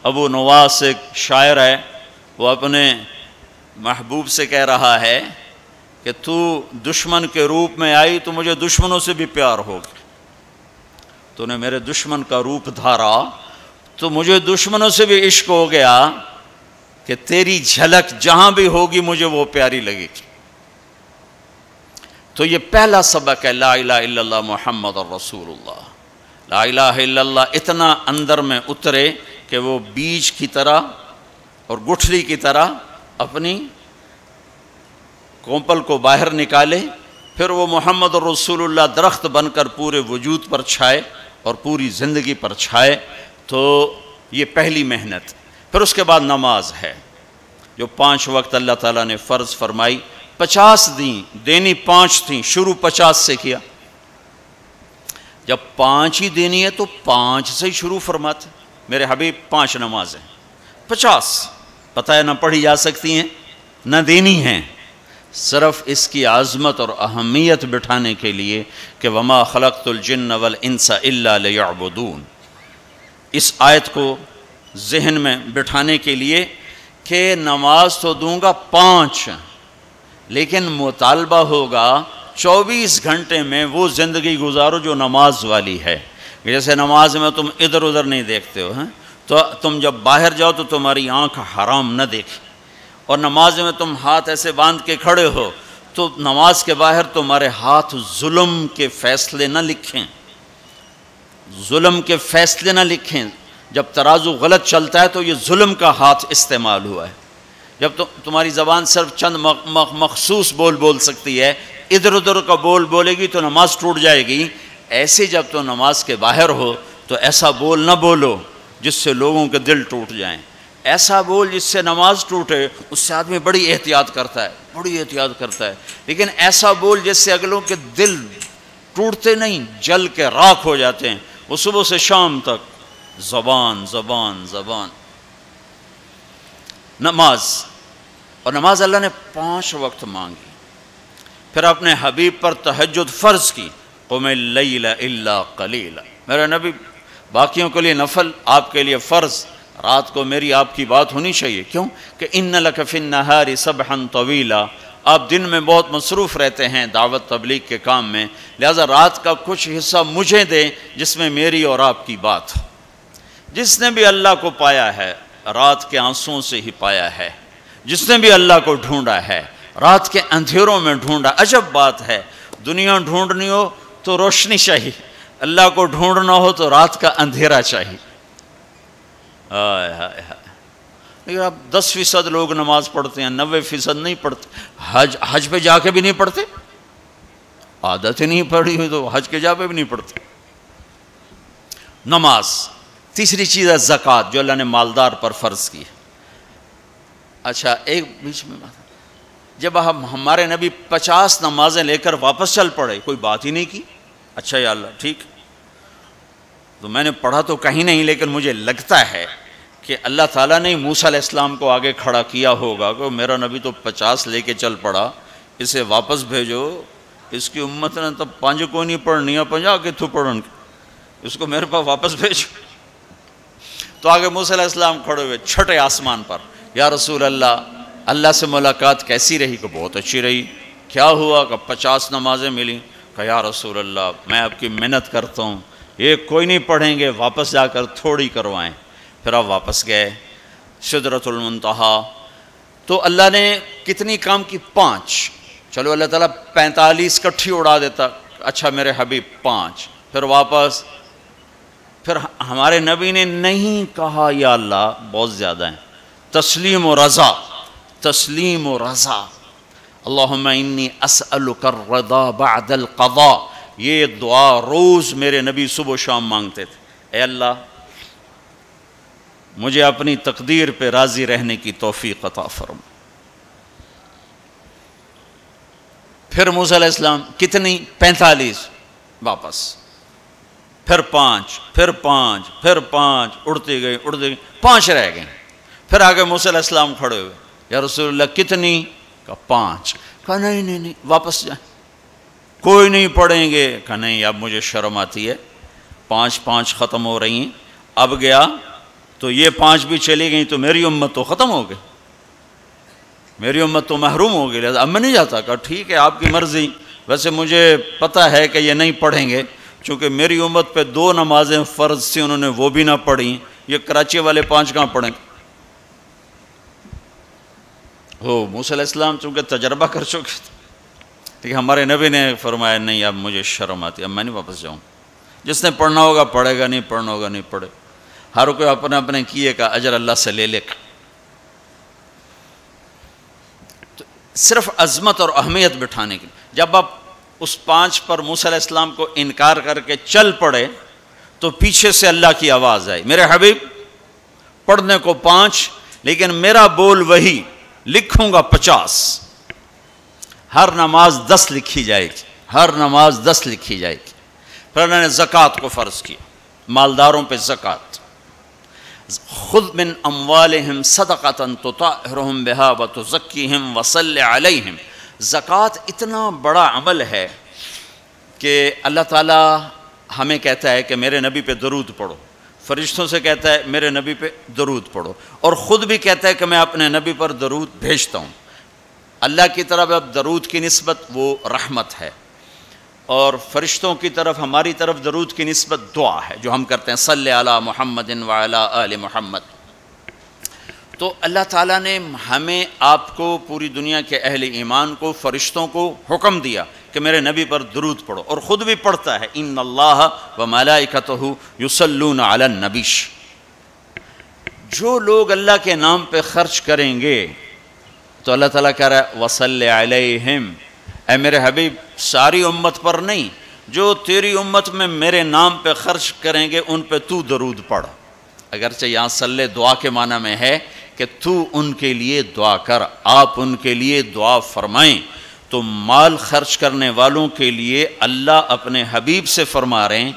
ابو نواس ایک شاعر ہے، وہ اپنے محبوب سے کہہ رہا ہے کہ تو دشمن کے روپ میں آئی تو مجھے دشمنوں سے بھی پیار ہو گیا، تو نے میرے دشمن کا روپ دھارا تو مجھے دشمنوں سے بھی عشق ہو گیا کہ تیری جھلک جہاں بھی ہوگی مجھے وہ پیاری لگے گی۔ تو یہ پہلا سبق ہے لا الہ الا اللہ محمد رسول اللہ۔ لا الہ الا اللہ اتنا اندر میں اترے کہ وہ بیج کی طرح اور گٹھلی کی طرح اپنی کومپل کو باہر نکالے، پھر وہ محمد رسول اللہ درخت بن کر پورے وجود پر چھائے اور پوری زندگی پر چھائے۔ تو یہ پہلی محنت۔ پھر اس کے بعد نماز ہے جو 5 وقت اللہ تعالیٰ نے فرض فرمائی، 50 دینی 5 تھیں، شروع 50 سے کیا۔ جب 5 ہی دینی ہے تو 5 سے ہی شروع فرماتے۔ میرے حبیب 5 نمازیں 50 پتہ ہے نہ پڑھی جا سکتی ہیں نہ دینی ہیں، صرف اس کی عظمت اور اہمیت بٹھانے کے لیے کہ وما خلقت الجن والانس الا لیعبدون، اس آیت کو ذہن میں بٹھانے کے لیے کہ نماز تو دوں گا 5 لیکن مطالبہ ہوگا 24 گھنٹے میں وہ زندگی گزارو جو نماز والی ہے۔ جیسے نماز میں تم ادھر ادھر نہیں دیکھتے ہو، تو تم جب باہر جاؤ تو تمہاری آنکھ حرام نہ دیکھے، اور نماز میں تم ہاتھ ایسے باندھ کے کھڑے ہو تو نماز کے باہر تمہارے ہاتھ ظلم کے فیصلے نہ لکھیں، ظلم کے فیصلے نہ لکھیں۔ جب ترازو غلط چلتا ہے تو یہ ظلم کا ہاتھ استعمال ہوا ہے۔ جب تمہاری زبان صرف چند مخصوص بول سکتی ہے، ادھر ادھر کا بولے گی تو نماز ٹوٹ جائے گی۔ ایسے جب تو نماز کے باہر ہو تو ایسا بول نہ بولو جس سے لوگوں کے دل ٹوٹ جائیں، ایسا بول جس سے نماز ٹوٹے۔ اس سے آدمی بڑی احتیاط کرتا ہے، لیکن ایسا بول جس سے اگلوں کے دل ٹوٹتے نہیں، جل کے راکھ ہو جاتے ہیں۔ وہ صبح سے شام تک زبان زبان زبان نماز، اور نماز اللہ نے 5 وقت مانگی۔ پھر اپنے حبیب پر تہجد فرض کی، قم اللیل الا قلیلا، میرا نبی باقیوں کے لیے نفل، آپ کے لیے فرض۔ رات کو میری آپ کی بات ہونی چاہیے، کیوں کہ ان لک فی النہار سبحا طویلا، آپ دن میں بہت مصروف رہتے ہیں دعوت تبلیغ کے کام میں، لہذا رات کا کچھ حصہ مجھے دیں جس میں میری اور آپ کی بات ہو۔ جس نے بھی اللہ کو پایا ہے رات کے آنسوؤں سے ہی پایا ہے، جس نے بھی اللہ کو ڈھونڈا ہے رات کے اندھیروں میں ڈھونڈا۔ عجب بات ہے، دنیا ڈھونڈنی ہو تو روشنی چاہیے، اللہ کو ڈھونڈنا ہو تو رات کا اندھیرا چاہیے۔ لیکن اب 10% لوگ نماز پڑھتے ہیں، 90% نہیں پڑھتے۔ حج پہ جا کے بھی نہیں پڑھتے، عادت ہی نہیں پڑھی ہوئی تو حج کے جا پہ بھی نہیں پڑھتے۔ نماز۔ تیسری چیز ہے زکوٰۃ، جو اللہ نے مالدار پر فرض کی ہے۔ اچھا ایک بیچ میں بات، جب ہمارے نبی 50 نمازیں لے کر واپس چل پڑے، کوئی بات ہی نہیں کی، اچھا یا اللہ ٹھیک، تو میں نے پڑھا تو کہیں نہیں، لیکن مجھے لگتا ہے کہ اللہ تعالیٰ نے موسیٰ علیہ السلام کو آگے کھڑا کیا ہوگا کہ میرا نبی تو 50 لے کے چل پڑا، اسے واپس بھیجو، اس کی امت نے تب 5 کو نہیں پڑھنی ہے، 50 کے تو پڑھن، اس کو میرے پاس واپس بھیجو۔ تو آگے موسیٰ علیہ السلام کھڑے ہوئے چھٹے آسمان پر، یا رسول اللہ سے ملاقات کیسی رہی؟ کہ بہت اچھی رہی۔ کیا ہوا؟ کہ 50 نمازیں ملیں۔ کہ یا رسول اللہ میں آپ کی محنت کرتا ہوں، یہ کوئی نہیں پڑھیں گے، واپس جا کر تھوڑی کروائیں۔ پھر آپ واپس گئے سدرۃ المنتہا، تو اللہ نے کتنی کام کی؟ 5۔ چلو اللہ تعالیٰ 45 کٹھی اڑا دیتا، اچھا میرے حبیب 5، پھر واپس۔ پھر ہمارے نبی نے نہیں کہا یا اللہ بہت زیادہ ہیں، تسلیم و رضا، تسلیم و رضا۔ اللہم انی اسألک الرضا بعد القضاء، یہ دعا روز میرے نبی صبح و شام مانگتے تھے، اے اللہ مجھے اپنی تقدیر پہ راضی رہنے کی توفیق عطا فرما۔ پھر موسیٰ علیہ السلام کتنی؟ 45، واپس، پھر 5، پھر 5، پھر 5، اڑتے گئے 5 رہ گئے۔ پھر آگے موسیٰ علیہ السلام کھڑے ہوئے، یا رسول اللہ کتنی؟ کہا 5۔ کہا نہیں واپس جائیں، کوئی نہیں پڑھیں گے. کہا نہیں اب مجھے شرم آتی ہے, 5 ختم ہو رہی ہیں, اب گیا تو یہ 5 بھی چلی گئیں تو میری امت تو ختم ہو گئی, میری امت تو محروم ہو گئی, لہذا اب میں نہیں جاتا. کہا ٹھیک ہے آپ کی مرضی, ویسے مجھے پتہ ہے کہ یہ نہیں پڑھیں گے, چونکہ میری امت پہ 2 نمازیں فرض تھیں, انہوں نے وہ بھی نہ پڑھیں, یہ کراچی والے 5 کہاں پڑھیں. موسیٰ علیہ السلام چونکہ تجربہ کر چکے تھے, لیکن ہمارے نبی نے فرمایا نہیں اب مجھے شرم آتی, اب میں نہیں واپس جاؤں. جس نے پڑھنا ہوگا پڑھے گا, نہیں پڑھنا ہوگا نہیں پڑھے. ہر کوئی اپنے اپنے کیے کا اجر اللہ سے لے لے. صرف عظمت اور اہمیت بٹھانے کی. جب آپ اس 5 پر موسیٰ علیہ السلام کو انکار کر کے چل پڑے تو پیچھے سے اللہ کی آواز آئی, میرے حبیب پڑھنے کو 5 لیکن میرا بول وہی, لکھوں گا 50. ہر نماز 10 لکھی جائے گی, ہر نماز 10 لکھی جائے گی. پھر اللہ نے زکوٰۃ کو فرض کیا, مالداروں پہ زکوٰۃ. خذ من اموالہم صدقۃ تطہرہم بہا وتزکیہم وصلی علیہم. زکوٰۃ اتنا بڑا عمل ہے کہ اللہ تعالیٰ ہمیں کہتا ہے کہ میرے نبی پہ درود پڑھو, فرشتوں سے کہتا ہے میرے نبی پہ درود پڑھو, اور خود بھی کہتا ہے کہ میں اپنے نبی پر درود بھیجتا ہوں. اللہ کی طرف اب درود کی نسبت وہ رحمت ہے, اور فرشتوں کی طرف ہماری طرف درود کی نسبت دعا ہے جو ہم کرتے ہیں, صلی علی محمد وعلی آل محمد. تو اللہ تعالیٰ نے ہمیں آپ کو پوری دنیا کے اہل ایمان کو فرشتوں کو حکم دیا کہ میرے نبی پر درود پڑھو, اور خود بھی پڑھتا ہے ان اللہ وملائکتہ یصلون علی النبی. جو لوگ اللہ کے نام پہ خرچ کریں گے تو اللہ تعالیٰ کہہ رہا ہے وصلی علیہم, اے میرے حبیب ساری امت پر نہیں, جو تیری امت میں میرے نام پہ خرچ کریں گے ان پہ تو درود پڑھ. اگرچہ یہاں صلی دعا کے معنی میں ہے کہ تو ان کے لیے دعا کر, آپ ان کے لیے دعا فرمائیں. تو مال خرچ کرنے والوں کے لیے اللہ اپنے حبیب سے فرما رہے ہیں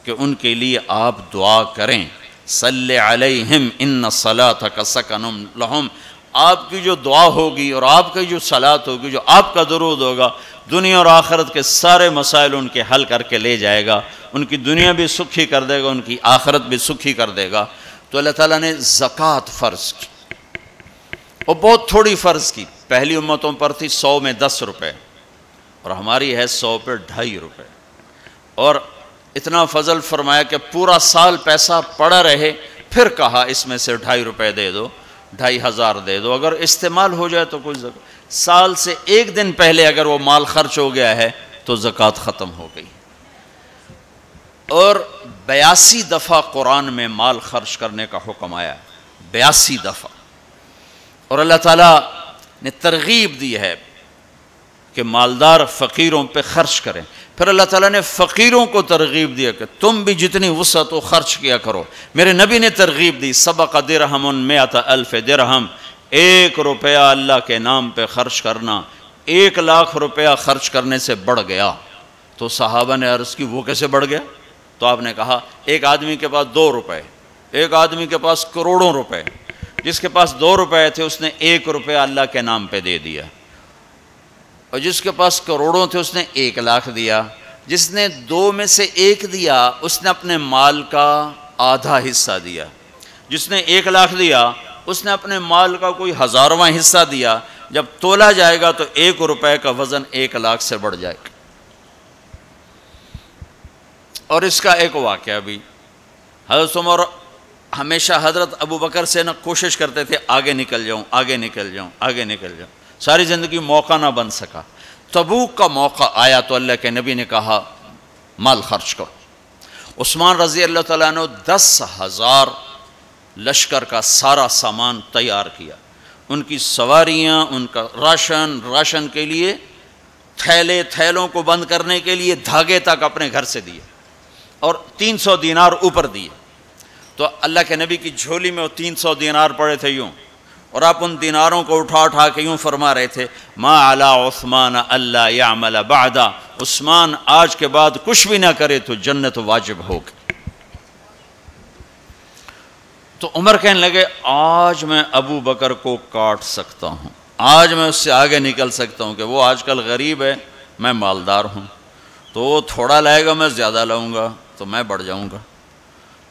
کہ ان کے لیے آپ دعا کریں. صلی علیہم ان صلاتک سکن لہم. آپ کی جو دعا ہوگی اور آپ کی جو صلات ہوگی, جو آپ کا درود ہوگا, دنیا اور آخرت کے سارے مسائل ان کے حل کر کے لے جائے گا. ان کی دنیا بھی سکھی کر دے گا, ان کی آخرت بھی سکھی کر دے گا. تو اللہ تعالیٰ نے زکوٰۃ فرض کی, اور بہت تھوڑی فرض کی. پہلی امتوں پر تھی 100 میں 10 روپے, اور ہماری ہے 100 پہ 2.5 روپے. اور اتنا فضل فرمایا کہ پورا سال پیسہ پڑا رہے, پھر کہا اس میں سے 2.5 روپے دے دو, 2,500 دے دو, اگر استعمال ہو جائے تو کوئی سال سے 1 دن پہلے اگر وہ مال خرچ ہو گیا ہے تو زکوٰۃ ختم ہو گئی. اور 82 دفعہ قرآن میں مال خرچ کرنے کا حکم آیا, 82 دفعہ. اور اللہ تعالیٰ نے ترغیب دی ہے کہ مالدار فقیروں پہ خرچ کریں. پھر اللہ تعالیٰ نے فقیروں کو ترغیب دیا کہ تم بھی جتنی وسعت ہو خرچ کیا کرو. میرے نبی نے ترغیب دی, سبق درہم 100,000 درہم, 1 روپیہ اللہ کے نام پہ خرچ کرنا 1,00,000 روپیہ خرچ کرنے سے بڑھ گیا. تو صحابہ نے عرض کی وہ کیسے بڑھ گیا؟ تو آپ نے کہا ایک آدمی کے پاس 2 روپے, ایک آدمی کے پاس کروڑوں روپے. جس کے پاس 2 روپے تھے اس نے 1 روپیہ اللہ کے نام پہ دے دیا, اور جس کے پاس کروڑوں تھے اس نے 1,00,000 دیا. جس نے 2 میں سے 1 دیا اس نے اپنے مال کا آدھا حصہ دیا. جس نے 1,00,000 دیا اس نے اپنے مال کا کوئی 1000واں حصہ دیا. جب تولا جائے گا تو 1 روپے کا وزن 1,00,000 سے بڑھ جائے گا. اور اس کا ایک واقعہ بھی, حضرت عمر ہمیشہ حضرت ابو بکر سے نہ کوشش کرتے تھے آگے نکل جاؤں, آگے نکل جاؤں, آگے نکل جاؤں. ساری زندگی موقع نہ بن سکا. تبوک کا موقع آیا تو اللہ کے نبی نے کہا مال خرچ کرو. عثمان رضی اللہ تعالیٰ نے 10,000 لشکر کا سارا سامان تیار کیا. ان کی سواریاں, ان کا راشن کے لیے تھیلوں کو بند کرنے کے لیے دھاگے تک اپنے گھر سے دیے, اور 300 دینار اوپر دیے. تو اللہ کے نبی کی جھولی میں وہ 300 دینار پڑے تھے یوں, اور آپ ان دیناروں کو اٹھا کے یوں فرما رہے تھے ما علی عثمان اللہ یعمل بعدا, عثمان آج کے بعد کچھ بھی نہ کرے تو جنت واجب ہوگی. تو عمر کہنے لگے آج میں ابو بکر کو کاٹ سکتا ہوں, آج میں اس سے آگے نکل سکتا ہوں کہ وہ آج کل غریب ہے, میں مالدار ہوں. تو وہ تھوڑا لائے گا، میں زیادہ لاؤں گا تو میں بڑھ جاؤں گا.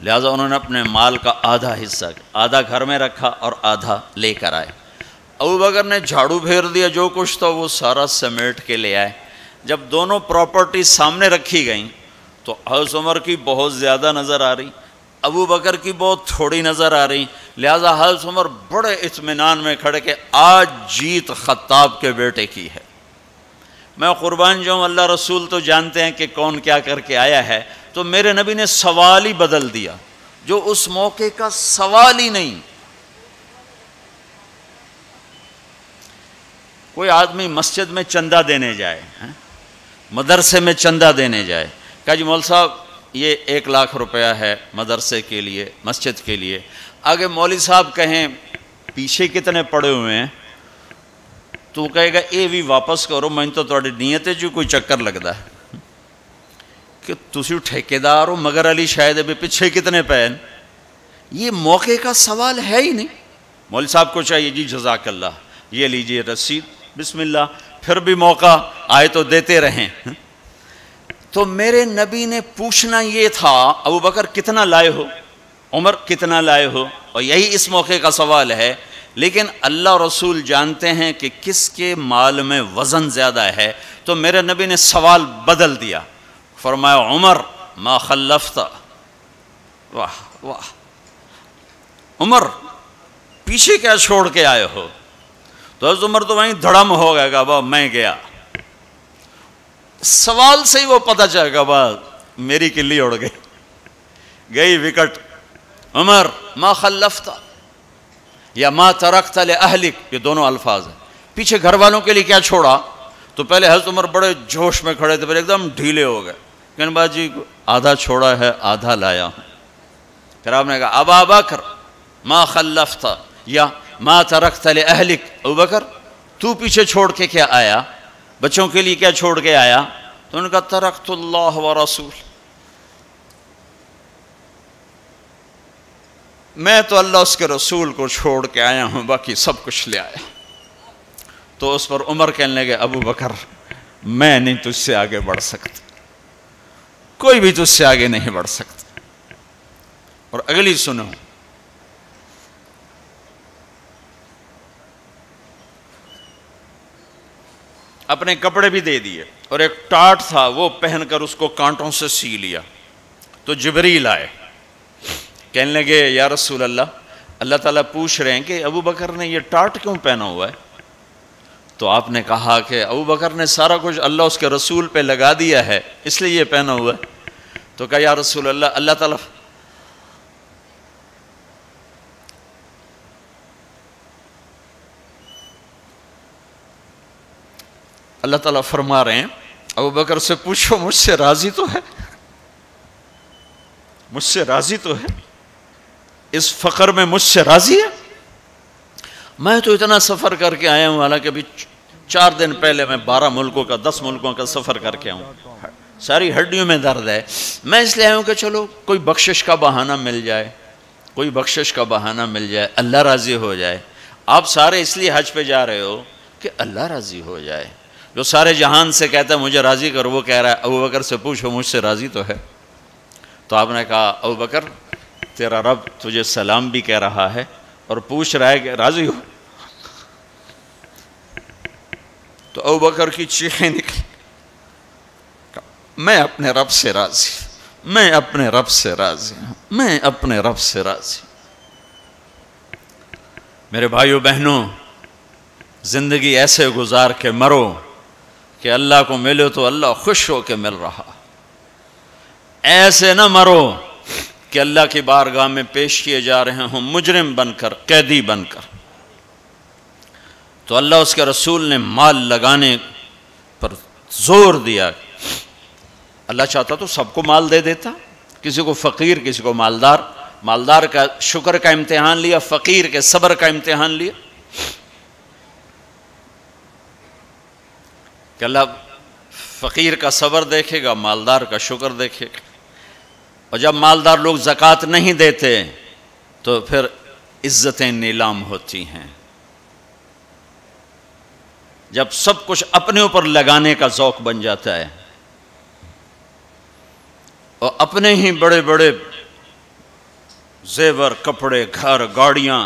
لہٰذا انہوں نے اپنے مال کا آدھا حصہ، آدھا گھر میں رکھا اور آدھا لے کر آئے. ابوبکر نے جھاڑو پھیر دیا، جو کچھ تھا وہ سارا سمیٹ کے لے آئے. جب دونوں پراپرٹی سامنے رکھی گئیں تو حضرت عمر کی بہت زیادہ نظر آ رہی، ابوبکر کی بہت تھوڑی نظر آ رہی. لہٰذا حضرت عمر بڑے اطمینان میں کھڑے کہ آج جیت خطاب کے بیٹے کی ہے. میں قربان جاؤں، اللہ رسول تو جانتے ہیں کہ کون کیا کر کے آیا ہے، تو میرے نبی نے سوال ہی بدل دیا جو اس موقع کا سوال ہی نہیں. کوئی آدمی مسجد میں چندہ دینے جائے، مدرسے میں چندہ دینے جائے، کہا جی مول صاحب یہ 1 لاکھ روپیہ ہے مدرسے کے لیے، مسجد کے لیے. آگے مولوی صاحب کہیں پیچھے کتنے پڑے ہوئے ہیں، تو کہے گا اے بھی واپس کرو، میں تو تھوڑی نیت ہے جو کوئی چکر لگتا ہے کہ تسی ٹھیکیدار ہو، مگر علی شاید بھی پیچھے کتنے پین. یہ موقع کا سوال ہے ہی نہیں. مولوی صاحب کو چاہیے جی جزاک اللہ، یہ لیجئے رسید، بسم اللہ، پھر بھی موقع آئے تو دیتے رہیں. تو میرے نبی نے پوچھنا یہ تھا ابوبکر کتنا لائے ہو، عمر کتنا لائے ہو، اور یہی اس موقع کا سوال ہے. لیکن اللہ رسول جانتے ہیں کہ کس کے مال میں وزن زیادہ ہے، تو میرے نبی نے سوال بدل دیا، فرمایا عمر ما خلفت. واہ واہ، عمر پیچھے کیا چھوڑ کے آئے ہو. تو حضرت عمر تو وہیں دھڑم ہو گئے گا، میں گیا. سوال سے ہی وہ پتہ چلے گا، میری کلی اڑ گئی وکٹ. عمر ما خلفت یا ما ترکت لأہلک، یہ دونوں الفاظ ہیں. پیچھے گھر والوں کے لیے کیا چھوڑا. تو پہلے حضرت عمر بڑے جوش میں کھڑے تھے، پھر ایک دم ڈھیلے ہو گئے، کہنے باجی آدھا چھوڑا ہے آدھا لایا ہوں. پھر آپ نے کہا ابا بکر ما خلفت یا ما ترکت لأہلک، ابوبکر تو پیچھے چھوڑ کے کیا آیا، بچوں کے لیے کیا چھوڑ کے آیا. تو انہوں نے کہا ترکت اللہ ورسول، میں تو اللہ اس کے رسول کو چھوڑ کے آیا ہوں، باقی سب کچھ لے آیا. تو اس پر عمر کہنے لگے ابو بکر میں نہیں تجھ سے آگے بڑھ سکتا، کوئی بھی تجھ سے آگے نہیں بڑھ سکتا. اور اگلی سنو، اپنے کپڑے بھی دے دیے اور ایک ٹاٹ تھا وہ پہن کر اس کو کانٹوں سے سی لیا. تو جبریل آئے، کہنے لگے یا رسول اللہ، اللہ تعالیٰ پوچھ رہے ہیں کہ ابو بکر نے یہ ٹاٹ کیوں پہنا ہوا ہے. تو آپ نے کہا کہ ابو بکر نے سارا کچھ اللہ اس کے رسول پہ لگا دیا ہے اس لیے یہ پہنا ہوا ہے. تو کہا یا رسول اللہ، اللہ تعالیٰ فرما رہے ہیں ابو بکر سے پوچھو مجھ سے راضی تو ہے، مجھ سے راضی تو ہے، اس فقر میں مجھ سے راضی ہے. میں تو اتنا سفر کر کے آیا ہوں، حالانکہ ابھی 4 دن پہلے میں 12 ملکوں کا 10 ملکوں کا سفر کر کے آؤں، ساری ہڈیوں میں درد ہے. میں اس لیے آیا ہوں کہ چلو کوئی بخشش کا بہانہ مل جائے، کوئی بخشش کا بہانہ مل جائے، اللہ راضی ہو جائے. آپ سارے اس لیے حج پہ جا رہے ہو کہ اللہ راضی ہو جائے. جو سارے جہان سے کہتا ہے مجھے راضی کر، وہ کہہ رہا ہے ابو بکر سے پوچھو مجھ سے راضی تو ہے. تو آپ نے کہا ابو بکر تیرا رب تجھے سلام بھی کہہ رہا ہے اور پوچھ رہا ہے کہ راضی ہو. تو ابو بکر کی چیخیں نکلی، میں اپنے رب سے راضی، میں اپنے رب سے راضی ہوں، میں اپنے رب سے راضی. میرے بھائیو بہنوں، زندگی ایسے گزار کے مرو کہ اللہ کو ملو تو اللہ خوش ہو کے مل رہا. ایسے نہ مرو کہ اللہ کی بارگاہ میں پیش کیے جا رہے ہوں مجرم بن کر، قیدی بن کر. تو اللہ اس کے رسول نے مال لگانے پر زور دیا. اللہ چاہتا تو سب کو مال دے دیتا، کسی کو فقیر کسی کو مالدار. مالدار کا شکر کا امتحان لیا، فقیر کے صبر کا امتحان لیا. کہ اللہ فقیر کا صبر دیکھے گا، مالدار کا شکر دیکھے گا. اور جب مالدار لوگ زکوٰۃ نہیں دیتے تو پھر عزتیں نیلام ہوتی ہیں. جب سب کچھ اپنے اوپر لگانے کا ذوق بن جاتا ہے. اور اپنے ہی بڑے بڑے زیور، کپڑے، گھر، گاڑیاں.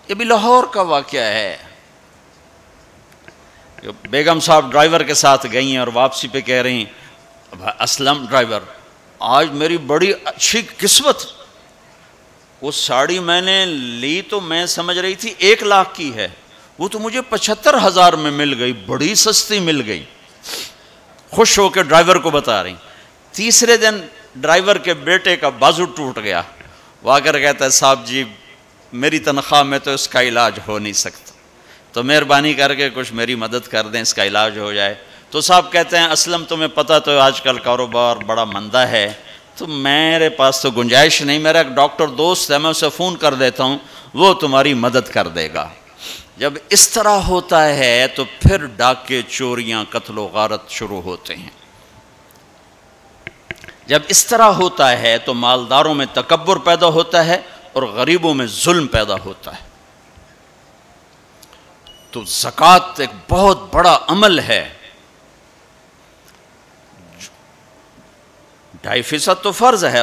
یہ بھی لاہور کا واقعہ ہے. بیگم صاحب ڈرائیور کے ساتھ گئی ہیں اور واپسی پہ کہہ رہی ہیں اسلم ڈرائیور آج میری بڑی اچھی قسمت، وہ ساڑی میں نے لی تو میں سمجھ رہی تھی 1 لاکھ کی ہے، وہ تو مجھے 75,000 میں مل گئی، بڑی سستی مل گئی. خوش ہو کے ڈرائیور کو بتا رہی. تیسرے دن ڈرائیور کے بیٹے کا بازو ٹوٹ گیا. وہ آ کر کہتا ہے صاحب جی میری تنخواہ میں تو اس کا علاج ہو نہیں سکتا، تو مہربانی کر کے کچھ میری مدد کر دیں، اس کا علاج ہو جائے. تو صاحب کہتے ہیں اسلم تمہیں پتہ تو آج کل کاروبار بڑا مندہ ہے، تو میرے پاس تو گنجائش نہیں، میرا ایک ڈاکٹر دوست ہے میں اسے فون کر دیتا ہوں، وہ تمہاری مدد کر دے گا. جب اس طرح ہوتا ہے تو پھر ڈاکے، چوریاں، قتل و غارت شروع ہوتے ہیں. جب اس طرح ہوتا ہے تو مالداروں میں تکبر پیدا ہوتا ہے اور غریبوں میں ظلم پیدا ہوتا ہے. تو زکوٰۃ ایک بہت بڑا عمل ہے. 2.5% تو فرض ہے،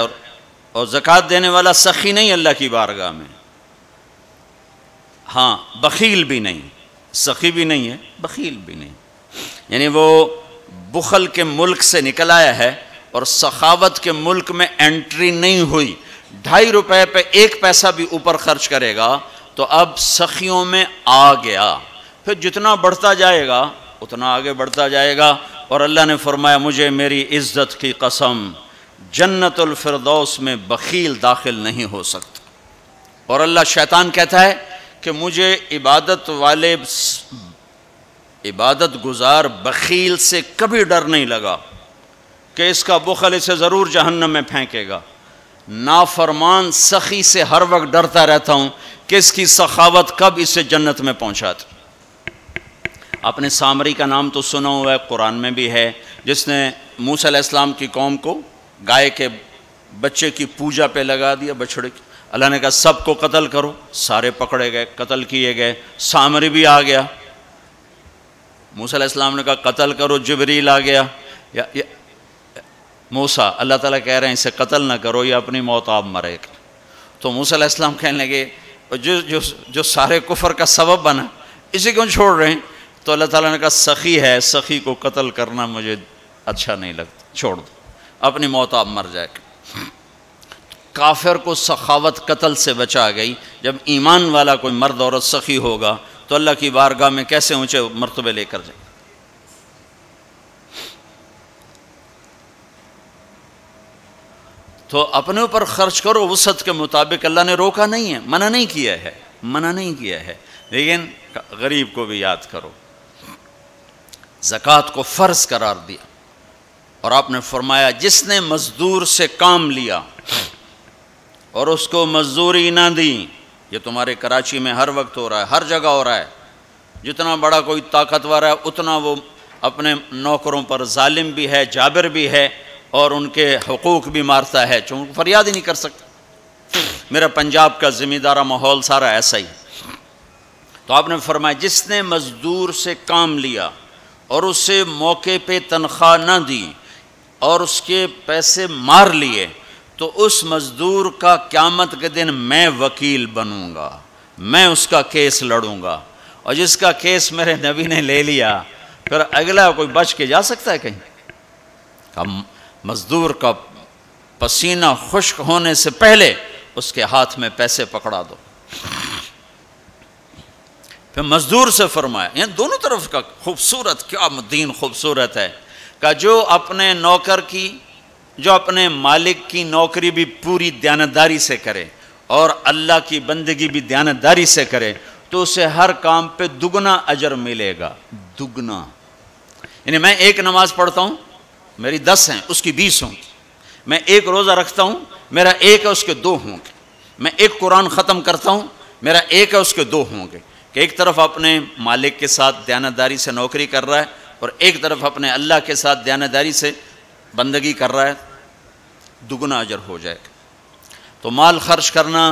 اور زکوٰۃ دینے والا سخی نہیں اللہ کی بارگاہ میں. ہاں بخیل بھی نہیں، سخی بھی نہیں ہے، بخیل بھی نہیں. یعنی وہ بخل کے ملک سے نکل آیا ہے اور سخاوت کے ملک میں انٹری نہیں ہوئی. 2.5 روپے پہ 1 پیسہ بھی اوپر خرچ کرے گا تو اب سخیوں میں آ گیا. پھر جتنا بڑھتا جائے گا اتنا آگے بڑھتا جائے گا. اور اللہ نے فرمایا مجھے میری عزت کی قسم جنت الفردوس میں بخیل داخل نہیں ہو سکتا. اور اللہ شیطان کہتا ہے کہ مجھے عبادت گزار بخیل سے کبھی ڈر نہیں لگا کہ اس کا بخل اسے ضرور جہنم میں پھینکے گا. نافرمان سخی سے ہر وقت ڈرتا رہتا ہوں کہ اس کی سخاوت کب اسے جنت میں پہنچاتی. آپ نے سامری کا نام تو سنا ہوا ہے، قرآن میں بھی ہے، جس نے موسیٰ علیہ السلام کی قوم کو گائے کے بچے کی پوجا پہ لگا دیا، بچڑے کی. اللہ نے کہا سب کو قتل کرو، سارے پکڑے گئے، قتل کیے گئے. سامری بھی آ گیا. موسیٰ علیہ السلام نے کہا قتل کرو، جبریل آ گیا. موسیٰ اللہ تعالیٰ کہہ رہے ہیں اسے قتل نہ کرو، یہ اپنی موت آپ مرے گا. تو موسیٰ علیہ السلام کہنے لگے جو سارے کفر کا سبب بنا اسے کیوں چھوڑ رہے ہیں؟ تو اللہ تعالیٰ نے کہا سخی ہے، سخی کو قتل کرنا مجھے اچھا نہیں لگتا، چھوڑ دو، اپنی موت آپ مر جائے گا. کافر کو سخاوت قتل سے بچا گئی. جب ایمان والا کوئی مرد عورت سخی ہوگا تو اللہ کی بارگاہ میں کیسے اونچے مرتبے لے کر جائے. تو اپنے اوپر خرچ کرو وسعت کے مطابق. اللہ نے روکا نہیں ہے، منع نہیں کیا ہے، لیکن غریب کو بھی یاد کرو. زکوٰۃ کو فرض قرار دیا اور آپ نے فرمایا جس نے مزدور سے کام لیا اور اس کو مزدوری نہ دی، یہ تمہارے کراچی میں ہر وقت ہو رہا ہے، ہر جگہ ہو رہا ہے. جتنا بڑا کوئی طاقتور ہے اتنا وہ اپنے نوکروں پر ظالم بھی ہے، جابر بھی ہے، اور ان کے حقوق بھی مارتا ہے، چونکہ فریاد ہی نہیں کر سکتا. میرا پنجاب کا زمیندارہ ماحول سارا ایسا ہی. تو آپ نے فرمایا جس نے مزدور سے کام لیا اور اسے موقع پہ تنخواہ نہ دی اور اس کے پیسے مار لیے تو اس مزدور کا قیامت کے دن میں وکیل بنوں گا، میں اس کا کیس لڑوں گا. اور جس کا کیس میرے نبی نے لے لیا پھر اگلا کوئی بچ کے جا سکتا ہے کہیں؟ مزدور کا پسینہ خشک ہونے سے پہلے اس کے ہاتھ میں پیسے پکڑا دو. پھر مزدور سے فرمایا، یعنی دونوں طرف کا خوبصورت، کیا دین خوبصورت ہے کہ جو اپنے نوکر کی، جو اپنے مالک کی نوکری بھی پوری دیانتداری سے کرے اور اللہ کی بندگی بھی دیانتداری سے کرے تو اسے ہر کام پہ دگنا اجر ملے گا. دگنا. یعنی میں 1 نماز پڑھتا ہوں میری 10 ہیں، اس کی 20 ہوں گی. میں 1 روزہ رکھتا ہوں میرا 1 ہے، اس کے 2 ہوں گے. میں 1 قرآن ختم کرتا ہوں میرا 1 ہے، اس کے 2 ہوں گے. کہ ایک طرف اپنے مالک کے ساتھ دیانتداری سے نوکری کر رہا ہے اور ایک طرف اپنے اللہ کے ساتھ دیانتداری سے بندگی کر رہا ہے، دگنا اجر ہو جائے گا. تو مال خرچ کرنا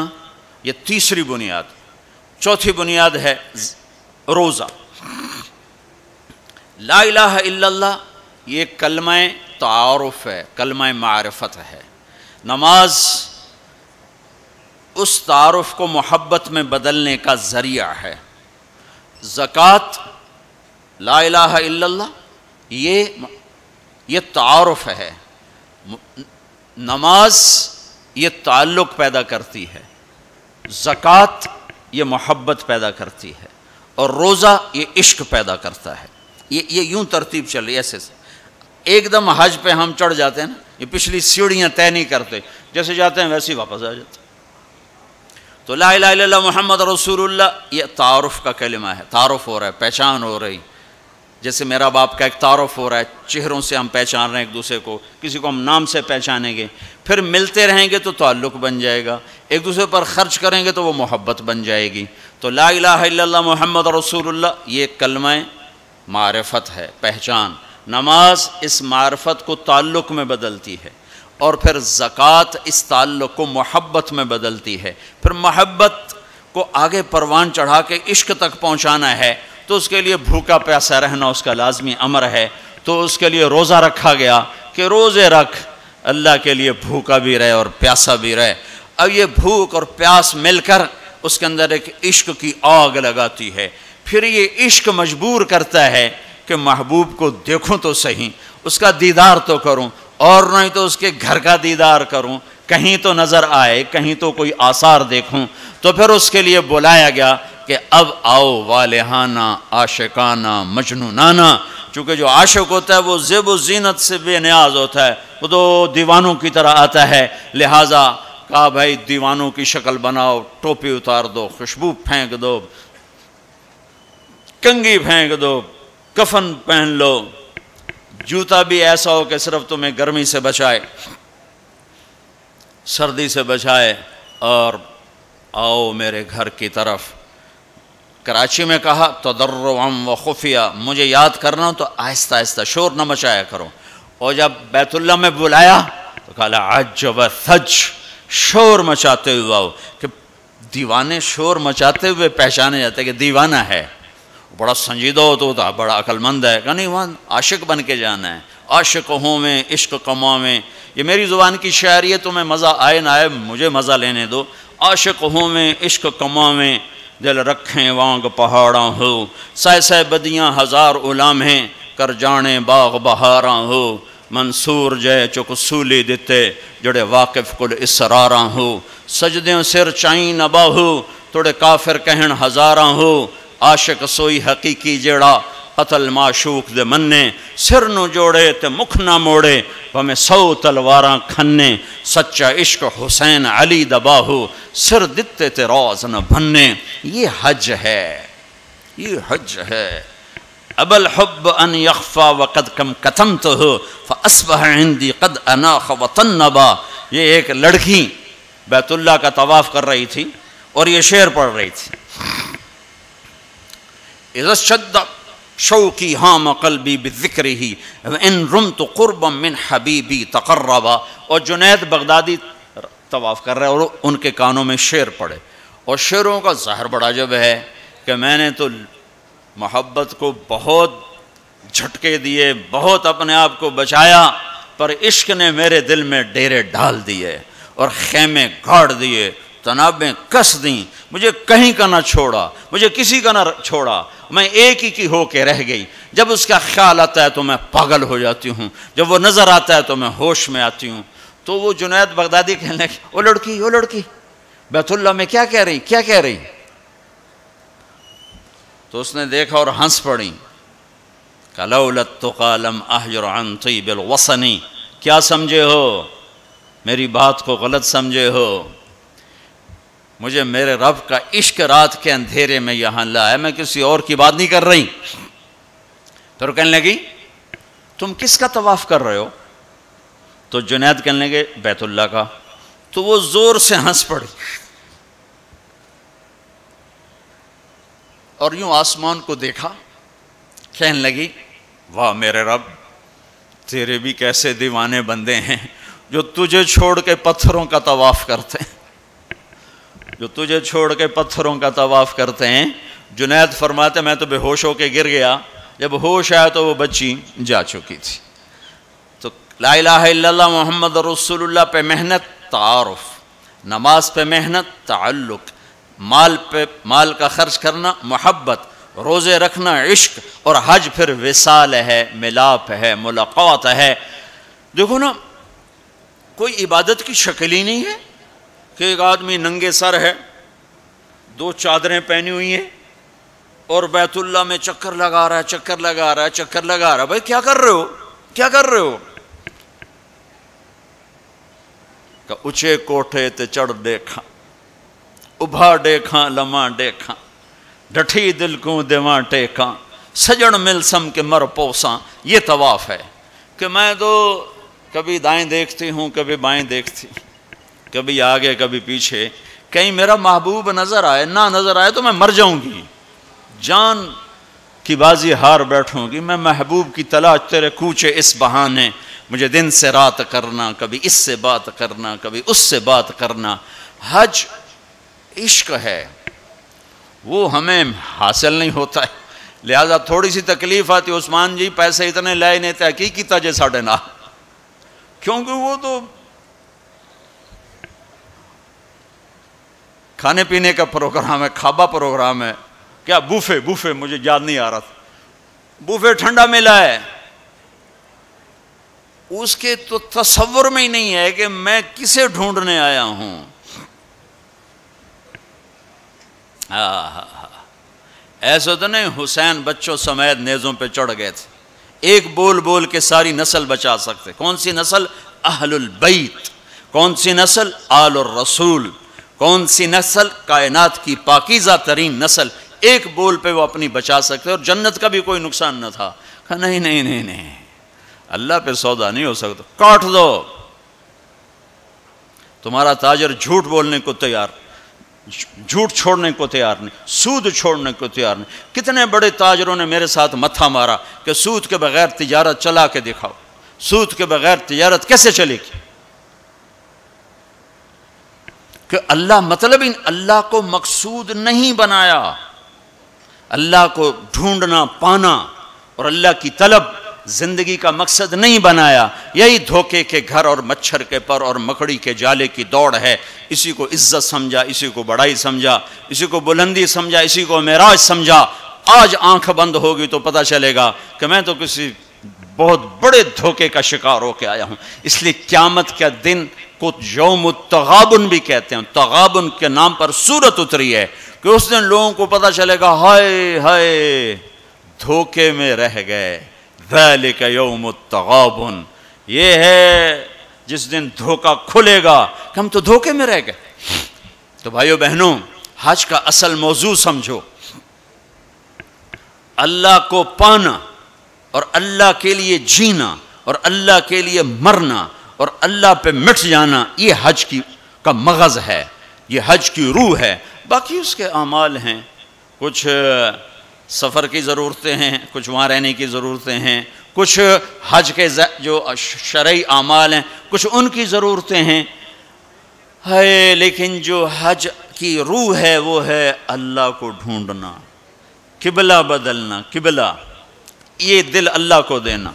یہ تیسری بنیاد. چوتھی بنیاد ہے روزہ. لا الہ الا اللہ یہ کلمہ تعارف ہے، کلمہ معرفت ہے۔ نماز اس تعارف کو محبت میں بدلنے کا ذریعہ ہے۔ زکوٰۃ، لا الہ الا اللہ، یہ تعارف ہے۔ نماز یہ تعلق پیدا کرتی ہے، زکوٰۃ یہ محبت پیدا کرتی ہے، اور روزہ یہ عشق پیدا کرتا ہے۔ یہ یوں ترتیب چل رہی ہے ایسے۔ ایک دم حج پہ ہم چڑھ جاتے ہیں نا، یہ پچھلی سیڑھیاں طے نہیں کرتے، جیسے جاتے ہیں ویسے ہی واپس آ جاتے ہیں۔ تو لا الہ الا اللہ محمد رسول اللہ یہ تعارف کا کلمہ ہے، تعارف ہو رہا ہے، پہچان ہو رہی۔ جیسے میرا باپ کا ایک تعارف ہو رہا ہے، چہروں سے ہم پہچان رہے ہیں ایک دوسرے کو، کسی کو ہم نام سے پہچانیں گے، پھر ملتے رہیں گے تو تعلق بن جائے گا، ایک دوسرے پر خرچ کریں گے تو وہ محبت بن جائے گی۔ تو لا الہ الا اللہ محمد رسول اللہ یہ کلمہ معرفت ہے، پہچان۔ نماز اس معرفت کو تعلق میں بدلتی ہے، اور پھر زکوٰۃ اس تعلق کو محبت میں بدلتی ہے۔ پھر محبت کو آگے پروان چڑھا کے عشق تک پہنچانا ہے تو اس کے لیے بھوکا پیاسا رہنا اس کا لازمی امر ہے۔ تو اس کے لیے روزہ رکھا گیا کہ روزے رکھ، اللہ کے لیے بھوکا بھی رہے اور پیاسا بھی رہے۔ اب یہ بھوک اور پیاس مل کر اس کے اندر ایک عشق کی آگ لگاتی ہے۔ پھر یہ عشق مجبور کرتا ہے کہ محبوب کو دیکھوں تو صحیح، اس کا دیدار تو کروں، اور نہیں تو اس کے گھر کا دیدار کروں، کہیں تو نظر آئے، کہیں تو کوئی آثار دیکھوں۔ تو پھر اس کے لیے بلایا گیا کہ اب آؤ والہانہ عاشقانہ مجنونانہ۔ چونکہ جو عاشق ہوتا ہے وہ زیب و زینت سے بے نیاز ہوتا ہے، وہ تو دیوانوں کی طرح آتا ہے، لہٰذا کہا بھائی دیوانوں کی شکل بناؤ، ٹوپی اتار دو، خوشبو پھینک دو، کنگھی پھینک دو، کفن پہن لو، جوتا بھی ایسا ہو کہ صرف تمہیں گرمی سے بچائے، سردی سے بچائے، اور آؤ میرے گھر کی طرف۔ کراچی میں کہا تضرعا و خفیہ، مجھے یاد کرنا تو آہستہ آہستہ، شور نہ مچایا کرو۔ اور جب بیت اللہ میں بلایا تو کہا عجب ثج، شور مچاتے ہوئے آؤ، کہ دیوانے شور مچاتے ہوئے پہچانے جاتے کہ دیوانہ ہے، بڑا سنجیدہ ہوتا، بڑا عقل مند ہے، کہ نہیں وہاں عاشق بن کے جانا ہے۔ عاشق ہوں میں عشق کماں میں، یہ میری زبان کی شاعری ہے، تمہیں مزہ آئے نہ آئے مجھے مزہ لینے دو۔ عاشق ہوں میں عشق کماں میں، دل رکھیں وانگ پہاڑاں ہو، سہ سہ بدیاں ہزار علامیں، کر جانے باغ بہاراں ہو، منصور جے چک سولی دیتے، جڑے واقف کل اسراراں ہو، سجدیں سر چائیں نباہو، توڑے کافر کہن ہزاراں ہو، عاشق سوئی حقیقی جیڑا قتل معشوق دے مننے، سر نو جوڑے تے مکھ نہ موڑے، ہمیں 100 تلواراں کھنے، سچا عشق حسین علی دباہو، سر دتے تے روز نہ بھنے۔ یہ حج ہے، یہ حج ہے۔ ابا الحب ان یخفا وقد کم کتمتہ فاصبح عندی قد اناخ وطنبا۔ یہ ایک لڑکی بیت اللہ کا طواف کر رہی تھی اور یہ شعر پڑھ رہی تھی، اذا شد شوقی ہام قلبی بذکرہ ان رمت قربا من حبیبی تقربا۔ اور جنید بغدادی طواف کر رہے اور ان کے کانوں میں شعر پڑے، اور شعروں کا ظاہر بڑا عجب ہے کہ میں نے تو محبت کو بہت جھٹکے دیے، بہت اپنے آپ کو بچایا، پر عشق نے میرے دل میں ڈیرے ڈال دیے اور خیمے گاڑ دیے، تنابیں کس دیں، مجھے کہیں کا نہ چھوڑا، مجھے کسی کا نہ چھوڑا، میں ایک ہی کی ہو کے رہ گئی۔ جب اس کا خیال آتا ہے تو میں پاگل ہو جاتی ہوں، جب وہ نظر آتا ہے تو میں ہوش میں آتی ہوں۔ تو وہ جنید بغدادی کہنے لگے وہ لڑکی بیت اللہ میں کیا کہہ رہی؟ تو اس نے دیکھا اور ہنس پڑی، لولا التقى لم احجر عن طیب الوطن۔ کیا سمجھے ہو؟ میری بات کو غلط سمجھے ہو، مجھے میرے رب کا عشق رات کے اندھیرے میں یہاں لایا، میں کسی اور کی بات نہیں کر رہی۔ پھر کہنے لگی تم کس کا طواف کر رہے ہو؟ تو جنید کہنے لگے بیت اللہ کا۔ تو وہ زور سے ہنس پڑی اور یوں آسمان کو دیکھا، کہنے لگی واہ میرے رب، تیرے بھی کیسے دیوانے بندے ہیں جو تجھے چھوڑ کے پتھروں کا طواف کرتے ہیں، جو تجھے چھوڑ کے پتھروں کا طواف کرتے ہیں۔ جنید فرماتے میں تو بے ہوش ہو کے گر گیا، جب ہوش آیا تو وہ بچی جا چکی تھی۔ تو لا الہ الا اللہ محمد رسول اللہ پہ محنت تعارف، نماز پہ محنت تعلق، مال کا خرچ کرنا محبت، روزے رکھنا عشق، اور حج پھر وصال ہے، ملاپ ہے، ملاقات ہے۔ دیکھو نا، کوئی عبادت کی شکل ہی نہیں ہے کہ ایک آدمی ننگے سر ہے، 2 چادریں پہنی ہوئی ہیں اور بیت اللہ میں چکر لگا رہا ہے۔ بھائی کیا کر رہے ہو؟ کہ اچھے کوٹھے تے چڑھ دیکھا، ابھا دیکھا لمحہ دیکھا، ڈٹھی دل کو دیواں ٹیکاں، سجن مل سم کے مر پوساں۔ یہ طواف ہے کہ میں تو کبھی دائیں دیکھتی ہوں، کبھی بائیں دیکھتی ہوں، کبھی آگے کبھی پیچھے، کہیں میرا محبوب نظر آئے، نہ نظر آئے تو میں مر جاؤں گی، جان کی بازی ہار بیٹھوں گی۔ میں محبوب کی تلاش تیرے کوچے اس بہانے، مجھے دن سے رات کرنا، کبھی اس سے بات کرنا، کبھی اس سے بات کرنا۔ حج عشق ہے، وہ ہمیں حاصل نہیں ہوتا ہے، لہذا تھوڑی سی تکلیف آتی۔ عثمان جی پیسے اتنے لائے نہیں تحقیق کیتا جے ساڑھے نہ، کیونکہ وہ تو کھانے پینے کا پروگرام ہے، کھابا پروگرام ہے، کیا بوفے مجھے یاد نہیں آ رہا تھا، بوفے ٹھنڈا ملا ہے، اس کے تو تصور میں ہی نہیں ہے کہ میں کسے ڈھونڈنے آیا ہوں۔ ایسا تو نہیں حسین بچوں سمیت نیزوں پہ چڑھ گئے تھے، ایک بول کے ساری نسل بچا سکتے۔ کون سی نسل؟ اہل البیت۔ کون سی نسل؟ آل الرسول۔ کون سی نسل؟ کائنات کی پاکیزہ ترین نسل۔ ایک بول پہ وہ اپنی بچا سکتے، اور جنت کا بھی کوئی نقصان نہ تھا۔ کہا نہیں، اللہ پہ سودا نہیں ہو سکتا، کاٹ دو۔ تمہارا تاجر جھوٹ بولنے کو تیار، جھوٹ چھوڑنے کو تیار نہیں، سود چھوڑنے کو تیار نہیں۔ کتنے بڑے تاجروں نے میرے ساتھ متھا مارا کہ سود کے بغیر تجارت چلا کے دکھاؤ، سود کے بغیر تجارت کیسے چلے گی؟ کہ اللہ کو مقصود نہیں بنایا، اللہ کو ڈھونڈنا پانا اور اللہ کی طلب زندگی کا مقصد نہیں بنایا۔ یہی دھوکے کے گھر اور مچھر کے پر اور مکڑی کے جالے کی دوڑ ہے۔ اسی کو عزت سمجھا، اسی کو بڑائی سمجھا، اسی کو بلندی سمجھا، اسی کو معراج سمجھا۔ آج آنکھ بند ہوگی تو پتہ چلے گا کہ میں تو کسی بہت بڑے دھوکے کا شکار ہو کے آیا ہوں۔ اس لیے قیامت کا دن کو یوم التغابن بھی کہتے ہیں، تغابن کے نام پر سورت اتری ہے کہ اس دن لوگوں کو پتہ چلے گا ہائے دھوکے میں رہ گئے۔ ذالک یوم التغابن، یہ ہے جس دن دھوکہ کھلے گا کہ ہم تو دھوکے میں رہ گئے۔ تو بھائیو بہنوں، حج کا اصل موضوع سمجھو، اللہ کو پانا اور اللہ کے لیے جینا اور اللہ کے لیے مرنا اور اللہ پہ مٹ جانا، یہ حج کا مغز ہے، یہ حج کی روح ہے۔ باقی اس کے اعمال ہیں، کچھ سفر کی ضرورتیں ہیں، کچھ وہاں رہنے کی ضرورتیں ہیں، کچھ حج کے جو شرعی اعمال ہیں کچھ ان کی ضرورتیں ہیں، لیکن جو حج کی روح ہے وہ ہے اللہ کو ڈھونڈنا، قبلہ بدلنا، قبلہ یہ دل اللہ کو دینا۔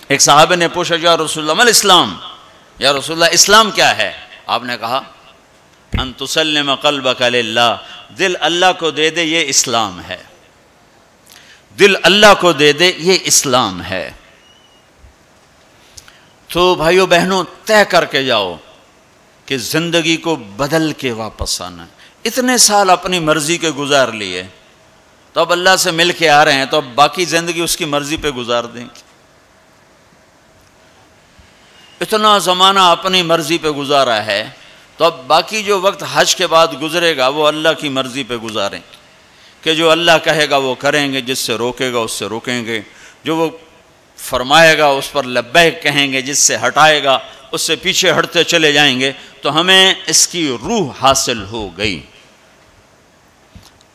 ایک صحابہ نے پوچھا یا رسول اللہ مل اسلام، یا رسول اللہ اسلام کیا ہے؟ آپ نے کہا ان تسلم قلبک للہ، دل اللہ کو دے دے، یہ اسلام ہے، دل اللہ کو دے دے، یہ اسلام ہے۔ تو بھائیو بہنوں طے کر کے جاؤ کہ زندگی کو بدل کے واپس آنا ہے۔ اتنے سال اپنی مرضی کے گزار لیے، تو اب اللہ سے مل کے آ رہے ہیں، تو اب باقی زندگی اس کی مرضی پہ گزار دیں گے۔ اتنا زمانہ اپنی مرضی پہ گزارا ہے، تو اب باقی جو وقت حج کے بعد گزرے گا وہ اللہ کی مرضی پہ گزاریں کہ جو اللہ کہے گا وہ کریں گے، جس سے روکے گا اس سے روکیں گے، جو وہ فرمائے گا اس پر لبیک کہیں گے، جس سے ہٹائے گا اس سے پیچھے ہٹتے چلے جائیں گے۔ تو ہمیں اس کی روح حاصل ہو گئی۔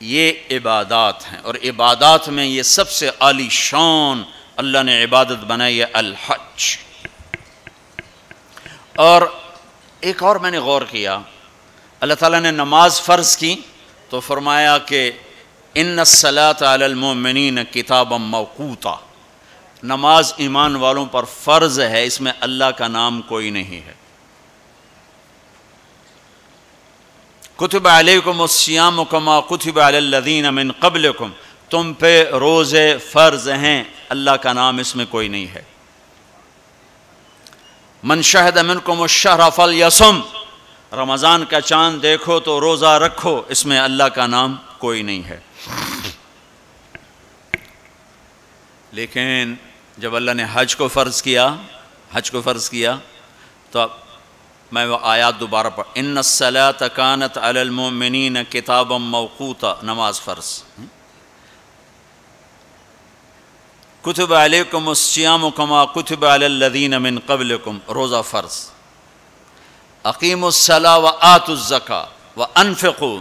یہ عبادات ہیں، اور عبادات میں یہ سب سے عالی شان اللہ نے عبادت بنائی ہے الحج۔ اور ایک اور میں نے غور کیا، اللہ تعالیٰ نے نماز فرض کی تو فرمایا کہ ان الصلاۃ علی المؤمنین کتابا موقوتا، نماز ایمان والوں پر فرض ہے، اس میں اللہ کا نام کوئی نہیں ہے۔ کتب علیکم الصیام کما کتب علی الذین من قبلکم، تم پہ روزے فرض ہیں، اللہ کا نام اس میں کوئی نہیں ہے۔ من شہد منکم الشہر فلیصم، رمضان کا چاند دیکھو تو روزہ رکھو، اس میں اللہ کا نام کوئی نہیں ہے۔ لیکن جب اللہ نے حج کو فرض کیا تو اب میں وہ آیات دوبارہ پڑھ، ان الصلاۃ کانت علی المؤمنین کتابا موقوتا، نماز فرض۔ کتب علیکم الصیام کما کتب علی الذین من قبلکم، روزہ فرض۔ اقیموا الصلاۃ وآتوا الزکاۃ وانفقوا،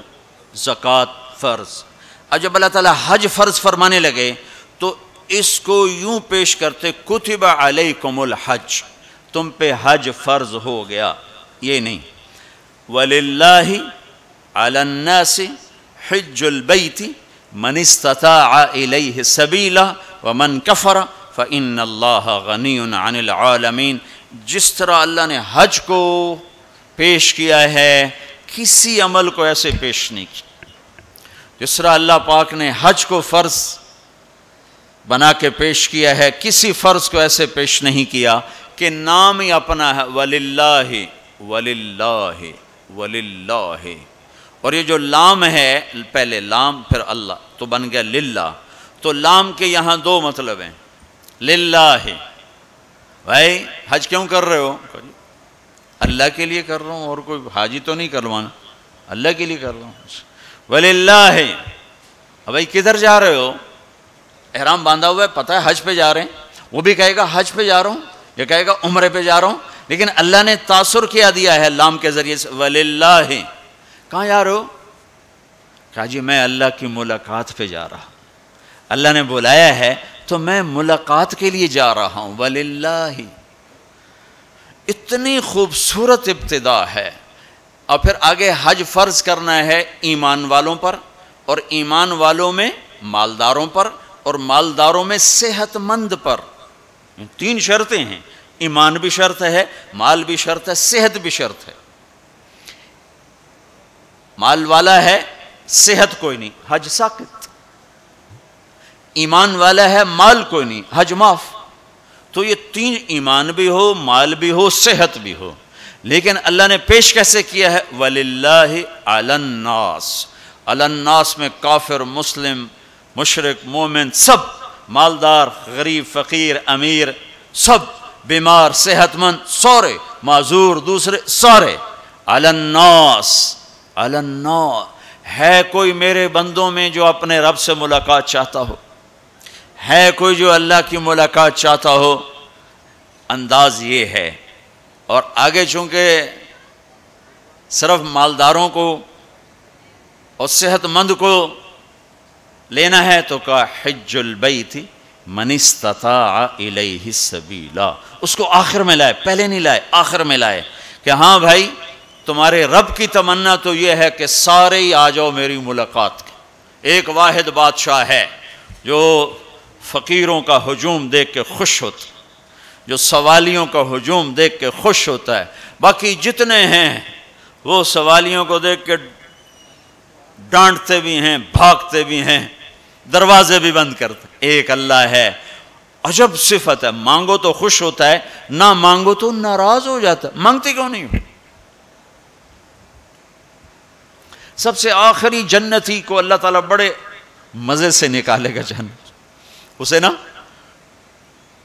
زکوٰۃ فرض۔ اب جب اللہ تعالیٰ حج فرض فرمانے لگے تو اس کو یوں پیش کرتے، کتب علیکم الحج، تم پہ حج فرض ہو گیا، یہ نہیں۔ وَلِلَّهِ عَلَى النَّاسِ حِجُّ الْبَيْتِ مَنِ اسْتَطَاعَ إِلَيْهِ سَبِيلًا وَمَنْ كَفَرَ فَإِنَّ اللَّهَ غَنِيٌّ عَنِ الْعَالَمِينَ۔ جس طرح اللہ نے حج کو پیش کیا ہے، کسی عمل کو ایسے پیش نہیں کیا۔ جس طرح اللہ پاک نے حج کو فرض بنا کے پیش کیا ہے، کسی فرض کو ایسے پیش نہیں کیا کہ نام ہی اپنا ہے، وَلِلَّهِ وَلِلَّهِ وَلِلَّهِ، اور یہ جو لام ہے، پہلے لام پھر اللہ تو بن گیا للہ، تو لام کے یہاں دو مطلب ہیں۔ للہ، بھائی حج کیوں کر رہے ہو؟ اللہ کے لیے کر رہا ہوں، اور کوئی حاجی تو نہیں کروانا، اللہ کے لیے کر رہا ہوں۔ وَلِلَّهِ، بھائی کدھر جا رہے ہو؟ احرام باندھا ہوا ہے، پتہ ہے حج پہ جا رہے ہیں، وہ بھی کہے گا حج پہ جا رہا ہوں، یہ کہے گا عمرے پہ جا رہا ہوں، لیکن اللہ نے تاثر کیا دیا ہے لام کے ذریعے سے، وَلِلَّهِ۔ کہاں جا رہے ہو؟ کہا جی میں اللہ کی ملاقات پہ جا رہا، اللہ نے بلایا ہے تو میں ملاقات کے لیے جا رہا ہوں، وَلِلَّهِ۔ اتنی خوبصورت ابتدا ہے، اور پھر آگے حج فرض کرنا ہے ایمان والوں پر، اور ایمان والوں میں مالداروں پر، اور مالداروں میں صحت مند پر۔ تین شرطیں ہیں، ایمان بھی شرط ہے، مال بھی شرط ہے، صحت بھی شرط ہے۔ مال والا ہے، صحت کوئی نہیں، حج ساقط۔ ایمان والا ہے، مال کوئی نہیں، حج معاف۔ تو یہ تین، ایمان بھی ہو، مال بھی ہو، صحت بھی ہو، لیکن اللہ نے پیش کیسے کیا ہے؟ وَلِلَّهِ عَلَى النَّاسِ، عَلَى النَّاسِ میں کافر، مسلم، مشرک، مومن، سب، مالدار، غریب، فقیر، امیر، سب، بیمار، صحت مند، سارے، معذور، دوسرے، سارے، عَلَى النَّاسِ، عَلَى النَّاسِ۔ ہے کوئی میرے بندوں میں جو اپنے رب سے ملاقات چاہتا ہو؟ ہے کوئی جو اللہ کی ملاقات چاہتا ہو؟ انداز یہ ہے۔ اور آگے چونکہ صرف مالداروں کو اور صحت مند کو لینا ہے تو کہا حج البیت من استطاع الیہ السبیلا، اس کو آخر میں لائے، پہلے نہیں لائے، آخر میں لائے کہ ہاں بھائی تمہارے رب کی تمنا تو یہ ہے کہ سارے ہی آ جاؤ میری ملاقات کی۔ ایک واحد بادشاہ ہے جو فقیروں کا ہجوم دیکھ کے خوش ہوتا ہے، جو سوالیوں کا ہجوم دیکھ کے خوش ہوتا ہے، باقی جتنے ہیں وہ سوالیوں کو دیکھ کے ڈانٹتے بھی ہیں، بھاگتے بھی ہیں، دروازے بھی بند کرتے۔ ایک اللہ ہے، عجب صفت ہے، مانگو تو خوش ہوتا ہے، نہ مانگو تو ناراض ہو جاتا ہے۔ مانگتے کیوں نہیں ہو؟ سب سے آخری جنتی کو اللہ تعالیٰ بڑے مزے سے نکالے گا جنت،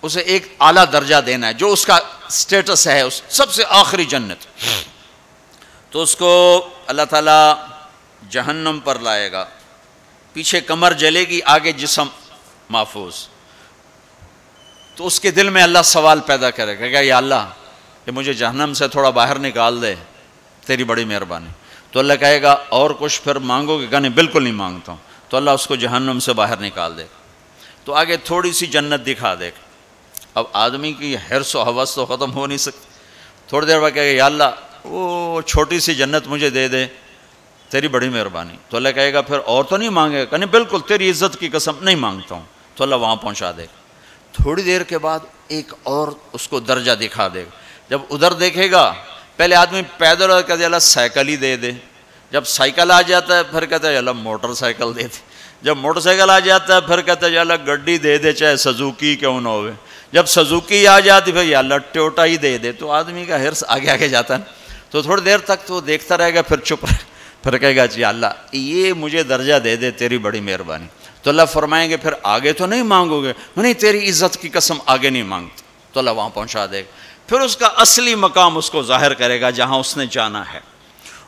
اسے ایک اعلیٰ درجہ دینا ہے جو اس کا سٹیٹس ہے، اس سب سے آخری جنت، تو اس کو اللہ تعالیٰ جہنم پر لائے گا، پیچھے کمر جلے گی، آگے جسم محفوظ۔ تو اس کے دل میں اللہ سوال پیدا کرے گا کہ یا اللہ کہ مجھے جہنم سے تھوڑا باہر نکال دے، تیری بڑی مہربانی۔ تو اللہ کہے گا اور کچھ پھر مانگو گے؟ کہ نہیں، بالکل نہیں مانگتا ہوں۔ تو اللہ اس کو جہنم سے باہر نکال دے، تو آگے تھوڑی سی جنت دکھا دے گا۔ اب آدمی کی حرص و حوث تو ختم ہو نہیں سکتی، تھوڑی دیر بعد کہے گا یا اللہ وہ چھوٹی سی جنت مجھے دے دے، تیری بڑی مہربانی۔ تو اللہ کہے گا پھر اور تو نہیں مانگے گا؟ کہ نہیں، بالکل تیری عزت کی قسم نہیں مانگتا ہوں۔ تو اللہ وہاں پہنچا دے گا۔ تھوڑی دیر کے بعد ایک اور اس کو درجہ دکھا دے گا. جب ادھر دیکھے گا پہلے آدمی پیدل اور کہتے اللہ سائیکل ہی دے دے, جب سائیکل آ جاتا ہے پھر کہتا ہے اللہ موٹر سائیکل دے دے, جب موٹر سائیکل آ جاتا ہے پھر کہتا ہے یا اللہ گڈی دے دے چاہے سزوکی کیوں نہ ہوئے, جب سزوکی آ جاتی پھر یا اللہ ٹوٹا ہی دے دے. تو آدمی کا ہرس آگے آگے جاتا ہے. تو تھوڑی دیر تک تو دیکھتا رہے گا, پھر چپ رہے, پھر کہے گا جی اللہ یہ مجھے درجہ دے دے, تیری بڑی مہربانی. تو اللہ فرمائیں گے پھر آگے تو نہیں مانگو گے؟ نہیں تیری عزت کی قسم آگے نہیں مانگتا. تو اللہ وہاں پہنچا دے گا. پھر اس کا اصلی مقام اس کو ظاہر کرے گا جہاں اس نے جانا ہے.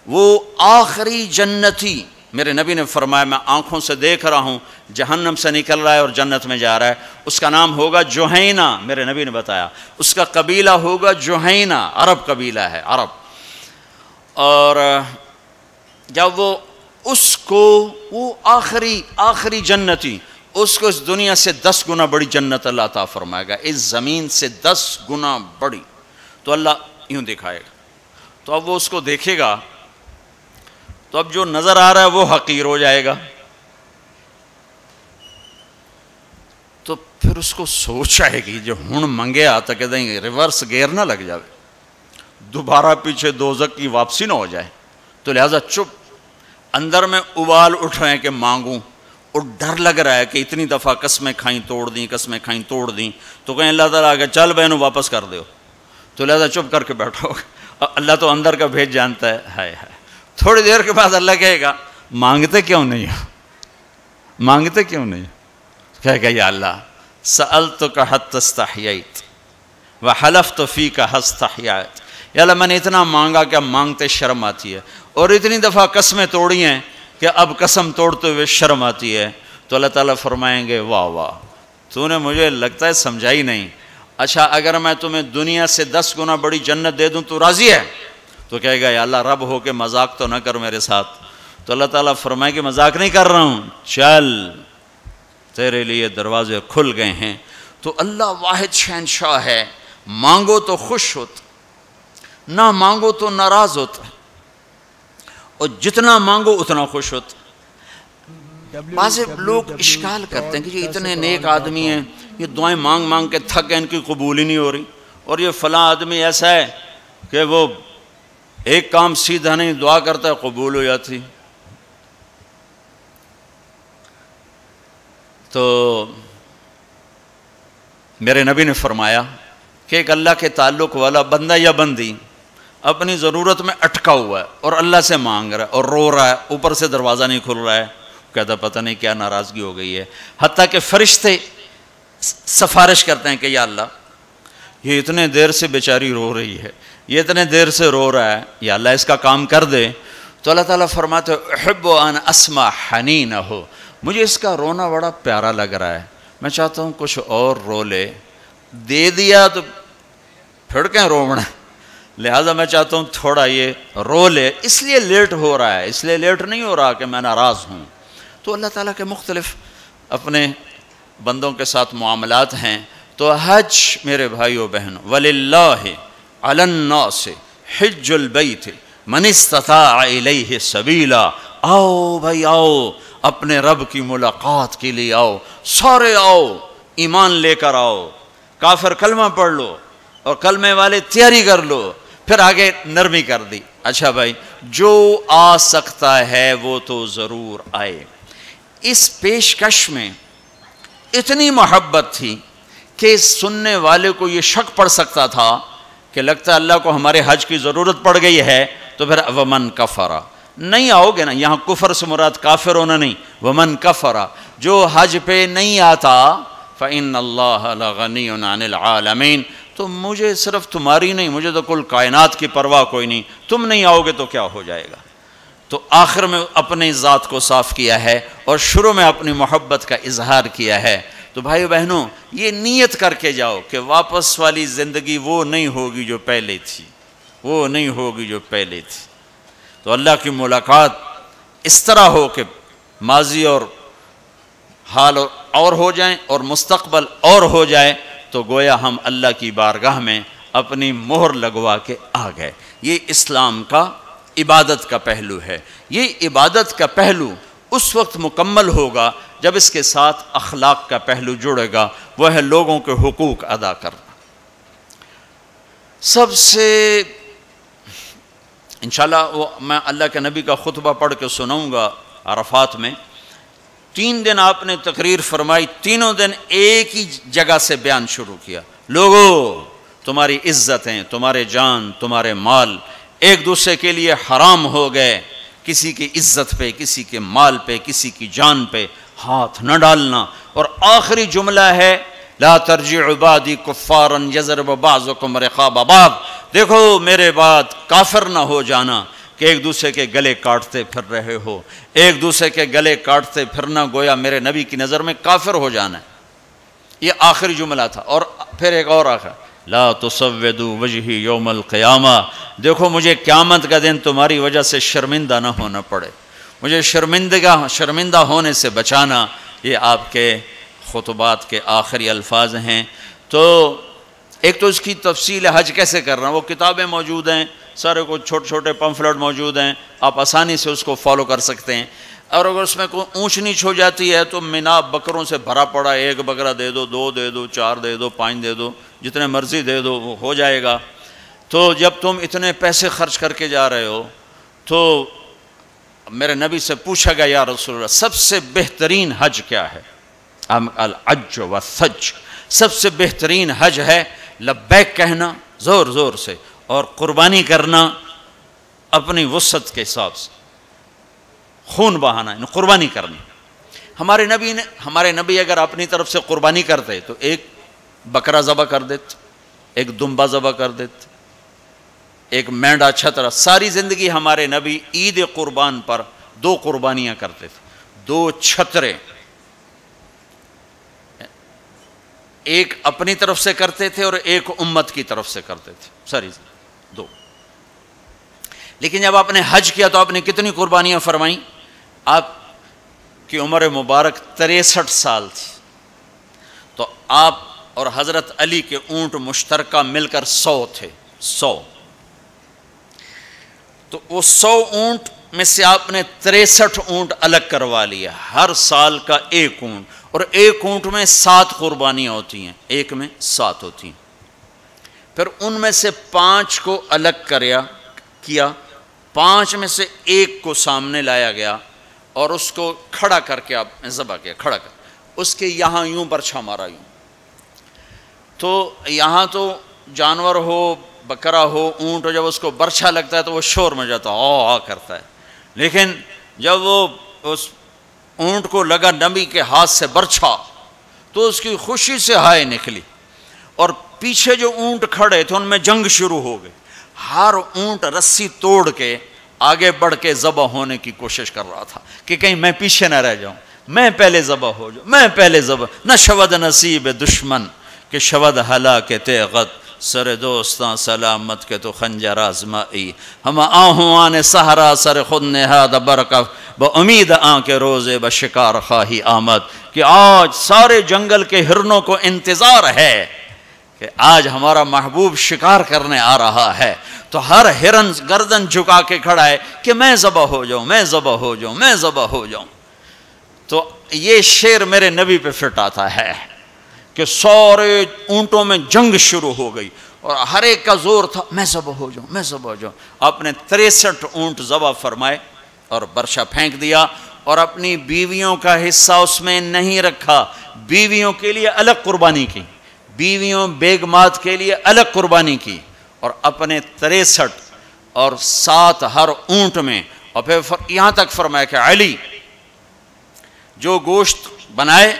وہ آخری جنتی, میرے نبی نے فرمایا میں آنکھوں سے دیکھ رہا ہوں جہنم سے نکل رہا ہے اور جنت میں جا رہا ہے, اس کا نام ہوگا جوہینہ. میرے نبی نے بتایا اس کا قبیلہ ہوگا جوہینہ, عرب قبیلہ ہے, عرب. اور جب وہ اس کو وہ آخری جنتی, اس کو اس دنیا سے 10 گنا بڑی جنت اللہ عطا فرمائے گا, اس زمین سے 10 گنا بڑی. تو اللہ یوں دکھائے گا. تو اب وہ اس کو دیکھے گا تو اب جو نظر آ رہا ہے وہ حقیر ہو جائے گا. تو پھر اس کو سوچ آئے گی جو ہن منگے آتا کہ دیں ریورس گیئر نہ لگ جائے, دوبارہ پیچھے دوزخ کی واپسی نہ ہو جائے. تو لہذا چپ, اندر میں ابال اٹھ رہے ہیں کہ مانگوں, اور ڈر لگ رہا ہے کہ اتنی دفعہ قسمیں کھائیں توڑ دیں, قسمیں کھائیں توڑ دیں. تو کہیں اللہ تعالیٰ کہ چل بہنوں واپس کر دو. تو لہذا چپ کر کے بیٹھو. اللہ تو اندر کا بھیج جانتا ہے. ہائے ہائے. تھوڑی دیر کے بعد اللہ کہے گا مانگتے کیوں نہیں ہو, مانگتے کیوں نہیں؟ کہے گا یا اللہ سألتک حتی استحییت وحلفت فیک حتی استحییت. یا اللہ میں نے اتنا مانگا کہ اب مانگتے شرم آتی ہے, اور اتنی دفعہ قسمیں توڑی ہیں کہ اب قسم توڑتے ہوئے شرم آتی ہے. تو اللہ تعالیٰ فرمائیں گے واہ واہ تو نے مجھے لگتا ہے سمجھائی نہیں. اچھا اگر میں تمہیں دنیا سے 10 گنا بڑی جنت دے دوں تو راضی ہے؟ تو کہے گا یا اللہ رب ہو کے مذاق تو نہ کر میرے ساتھ. تو اللہ تعالیٰ فرمائے کہ مذاق نہیں کر رہا ہوں, چل تیرے لیے دروازے کھل گئے ہیں. تو اللہ واحد شہنشاہ ہے, مانگو تو خوش ہوتا, نہ مانگو تو ناراض ہوتا, اور جتنا مانگو اتنا خوش ہوتا. بعض لوگ اشکال کرتے ہیں کہ یہ اتنے نیک آدمی ہیں, یہ دعائیں مانگ مانگ کے تھک گئے, ان کی قبول ہی نہیں ہو رہی, اور یہ فلاں آدمی ایسا ہے کہ وہ ایک کام سیدھا نہیں دعا کرتا ہے قبول ہو جاتی. تو میرے نبی نے فرمایا کہ ایک اللہ کے تعلق والا بندہ یا بندی اپنی ضرورت میں اٹکا ہوا ہے اور اللہ سے مانگ رہا ہے اور رو رہا ہے, اوپر سے دروازہ نہیں کھل رہا ہے, کہتا پتہ نہیں کیا ناراضگی ہو گئی ہے. حتیٰ کہ فرشتے سفارش کرتے ہیں کہ یا اللہ یہ اتنے دیر سے بیچاری رو رہی ہے, یہ اتنے دیر سے رو رہا ہے, یا اللہ اس کا کام کر دے. تو اللہ تعالیٰ فرماتے احب ان اسمع حنینہ, مجھے اس کا رونا بڑا پیارا لگ رہا ہے, میں چاہتا ہوں کچھ اور رو لے. دے دیا تو پھر کہیں رونا, لہٰذا میں چاہتا ہوں تھوڑا یہ رو لے, اس لیے لیٹ ہو رہا ہے, اس لیے لیٹ نہیں ہو رہا کہ میں ناراض ہوں. تو اللہ تعالیٰ کے مختلف اپنے بندوں کے ساتھ معاملات ہیں. تو حج میرے بھائیو بہنوں, وَلِلَّهِ عَلَى النَّاسِ حِجُّ الْبَيْتِ مَنِ اسْتَطَاعَ إِلَيْهِ سَبِيلًا. آؤ بھائی آؤ, اپنے رب کی ملاقات کے لیے آؤ, سارے آؤ, ایمان لے کر آؤ, کافر کلمہ پڑھ لو اور کلمے والے تیاری کر لو. پھر آگے نرمی کر دی, اچھا بھائی جو آ سکتا ہے وہ تو ضرور آئے. اس پیشکش میں اتنی محبت تھی کہ سننے والے کو یہ شک پڑ سکتا تھا کہ لگتا ہے اللہ کو ہمارے حج کی ضرورت پڑ گئی ہے, تو پھر ومن کفر, نہیں آؤ گے نا, یہاں کفر سے مراد کافر ہونا نہیں, ومن کفر, جو حج پہ نہیں آتا فإن اللہ لغنی عن العالمین, تو مجھے صرف تمہاری نہیں, مجھے تو کل کائنات کی پرواہ کوئی نہیں, تم نہیں آؤ گے تو کیا ہو جائے گا. تو آخر میں اپنی ذات کو صاف کیا ہے اور شروع میں اپنی محبت کا اظہار کیا ہے. تو بھائیو بہنوں یہ نیت کر کے جاؤ کہ واپس والی زندگی وہ نہیں ہوگی جو پہلے تھی, وہ نہیں ہوگی جو پہلے تھی. تو اللہ کی ملاقات اس طرح ہو کہ ماضی اور حال اور ہو جائیں اور مستقبل اور ہو جائے, تو گویا ہم اللہ کی بارگاہ میں اپنی مہر لگوا کے آ گئے. یہ اسلام کا عبادت کا پہلو ہے. یہ عبادت کا پہلو اس وقت مکمل ہوگا جب اس کے ساتھ اخلاق کا پہلو جڑے گا، وہ ہے لوگوں کے حقوق ادا کرنا۔ سب سے انشاءاللہ میں اللہ کے نبی کا خطبہ پڑھ کے سناؤں گا عرفات میں۔ 3 دن آپ نے تقریر فرمائی، تینوں دن ایک ہی جگہ سے بیان شروع کیا، لوگو تمہاری عزتیں، تمہارے جان، تمہارے مال ایک دوسرے کے لیے حرام ہو گئے، کسی کی عزت پہ، کسی کے مال پہ، کسی کی جان پہ ہاتھ نہ ڈالنا۔ اور آخری جملہ ہے لا ترجعوا بعدی کفارا یضرب بعضکم رقاب بعض، دیکھو میرے بعد کافر نہ ہو جانا کہ ایک دوسرے کے گلے کاٹتے پھر رہے ہو، ایک دوسرے کے گلے کاٹتے پھرنا گویا میرے نبی کی نظر میں کافر ہو جانا ہے۔ یہ آخری جملہ تھا۔ اور پھر ایک اور آخر لا تسودوا وجہی یوم القیامہ، دیکھو مجھے قیامت کا دن تمہاری وجہ سے شرمندہ نہ ہونا پڑے، مجھے شرمندہ ہونے سے بچانا۔ یہ آپ کے خطبات کے آخری الفاظ ہیں۔ تو ایک تو اس کی تفصیل حج کیسے کرنا، وہ کتابیں موجود ہیں، سارے کو چھوٹے چھوٹے پمفلٹ موجود ہیں، آپ آسانی سے اس کو فالو کر سکتے ہیں۔ اور اگر اس میں کوئی اونچ نیچ ہو جاتی ہے تو مینا بکروں سے بھرا پڑا، 1 بکرا دے دو، 2 دے دو، 4 دے دو، 5 دے دو، جتنے مرضی دے دو وہ ہو جائے گا۔ تو جب تم اتنے پیسے خرچ کر کے جا رہے ہو تو میرے نبی سے پوچھا گیا یا رسول اللہ سب سے بہترین حج کیا ہے؟ الحج والثج، سب سے بہترین حج ہے لبیک کہنا زور زور سے اور قربانی کرنا اپنی وسعت کے حساب سے، خون بہانا، قربانی کرنا۔ ہمارے نبی اگر اپنی طرف سے قربانی کرتے تو 1 بکرا ذبح کر دیتے، 1 دمبا ذبح کر دیتے، 1 مینڈا چھترا۔ ساری زندگی ہمارے نبی عید قربان پر 2 قربانیاں کرتے تھے، 2 چھترے، 1 اپنی طرف سے کرتے تھے اور 1 امت کی طرف سے کرتے تھے، ساری 2۔ لیکن جب آپ نے حج کیا تو آپ نے کتنی قربانیاں فرمائیں؟ آپ کی عمر مبارک 63 سال تھی، تو آپ اور حضرت علی کے اونٹ مشترکہ مل کر 100 تھے، 100۔ تو وہ 100 اونٹ میں سے آپ نے 63 اونٹ الگ کروا لیا، ہر سال کا 1 اونٹ، اور 1 اونٹ میں 7 قربانیاں ہوتی ہیں، 1 میں 7 ہوتی ہیں۔ پھر ان میں سے 5 کو الگ کیا، 5 میں سے 1 کو سامنے لایا گیا اور اس کو کھڑا کر کے آپ نے ذبح کیا، کھڑا کر اس کے یہاں یوں برچھا مارا یوں۔ تو یہاں تو جانور ہو، بکرا ہو، اونٹ ہو، جب اس کو برچھا لگتا ہے تو وہ شور میں جاتا ہے، کرتا ہے۔ لیکن جب وہ اس اونٹ کو لگا نبی کے ہاتھ سے برچھا تو اس کی خوشی سے ہائے نکلی، اور پیچھے جو اونٹ کھڑے تھے ان میں جنگ شروع ہو گئی۔ ہر اونٹ رسی توڑ کے آگے بڑھ کے ذبح ہونے کی کوشش کر رہا تھا کہ کہیں میں پیچھے نہ رہ جاؤں، میں پہلے ذبح ہو جاؤں، میں پہلے ذبح۔ نہ شود نصیب دشمن کہ شود ہلاک تیغت، سر دوستاں سلامت کے تو خنجر آزمائی، ہم آہوان سہرا سر خود نہاد برکف با امید آن کے روزے بشکار خواہی آمد، کہ آج سارے جنگل کے ہرنوں کو انتظار ہے کہ آج ہمارا محبوب شکار کرنے آ رہا ہے۔ تو ہر ہرن گردن جھکا کے کھڑا ہے کہ میں ذبح ہو جاؤں، میں ذبح ہو جاؤں، میں ذبح ہو جاؤں۔ تو یہ شعر میرے نبی پہ فٹ آتا ہے کہ سارے اونٹوں میں جنگ شروع ہو گئی اور ہر ایک کا زور تھا میں ذبح ہو جاؤں، میں ذبح ہو جاؤں۔ آپ نے 63 اونٹ ذبح فرمائے اور برچا پھینک دیا، اور اپنی بیویوں کا حصہ اس میں نہیں رکھا، بیویوں کے لیے الگ قربانی کی، بیویوں بیگمات کے لیے الگ قربانی کی، اور اپنے 63 اور 7 ہر اونٹ میں۔ اور پھر یہاں تک فرمایا کہ علی جو گوشت بنائے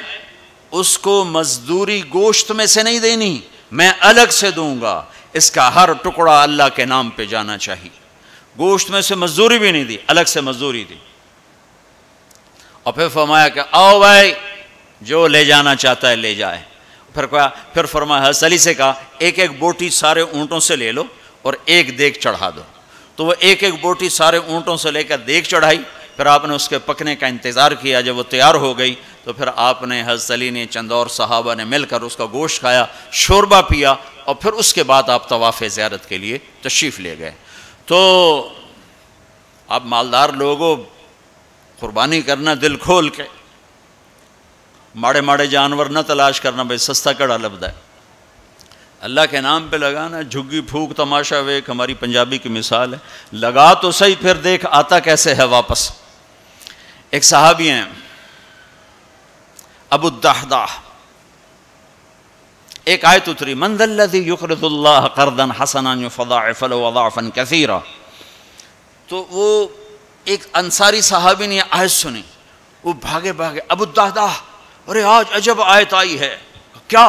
اس کو مزدوری گوشت میں سے نہیں دینی، میں الگ سے دوں گا، اس کا ہر ٹکڑا اللہ کے نام پہ جانا چاہیے۔ گوشت میں سے مزدوری بھی نہیں دی، الگ سے مزدوری دی۔ اور پھر فرمایا کہ آؤ بھائی جو لے جانا چاہتا ہے لے جائے۔ پھر فرمایا حضرت علی سے کہا 1 بوٹی سارے اونٹوں سے لے لو اور 1 دیگ چڑھا دو۔ تو وہ 1 بوٹی سارے اونٹوں سے لے کر دیگ چڑھائی، پھر آپ نے اس کے پکنے کا انتظار کیا۔ جب وہ تیار ہو گئی تو پھر آپ نے حضرت علی نے چند اور صحابہ نے مل کر اس کا گوشت کھایا، شوربہ پیا، اور پھر اس کے بعد آپ طواف زیارت کے لیے تشریف لے گئے۔ تو آپ مالدار لوگوں قربانی کرنا دل کھول کے، ماڑے ماڑے جانور نہ تلاش کرنا، بھائی سستا کڑا لبدا ہے، اللہ کے نام پہ لگانا، جھگی پھونک تماشا ویک ہماری پنجابی کی مثال ہے، لگا تو صحیح پھر دیکھ آتا کیسے ہے واپس۔ ایک صحابی ہیں ابو الدحداح، ایک آیت اتری من ذا الذی یقرض اللہ قرضا حسنا یضاعف له اضعافا کثیرا، تو وہ ایک انصاری صحابی نے یہ آیت سنی، وہ بھاگے ابو الدحداح، ارے آج عجب آیت آئی ہے، کیا؟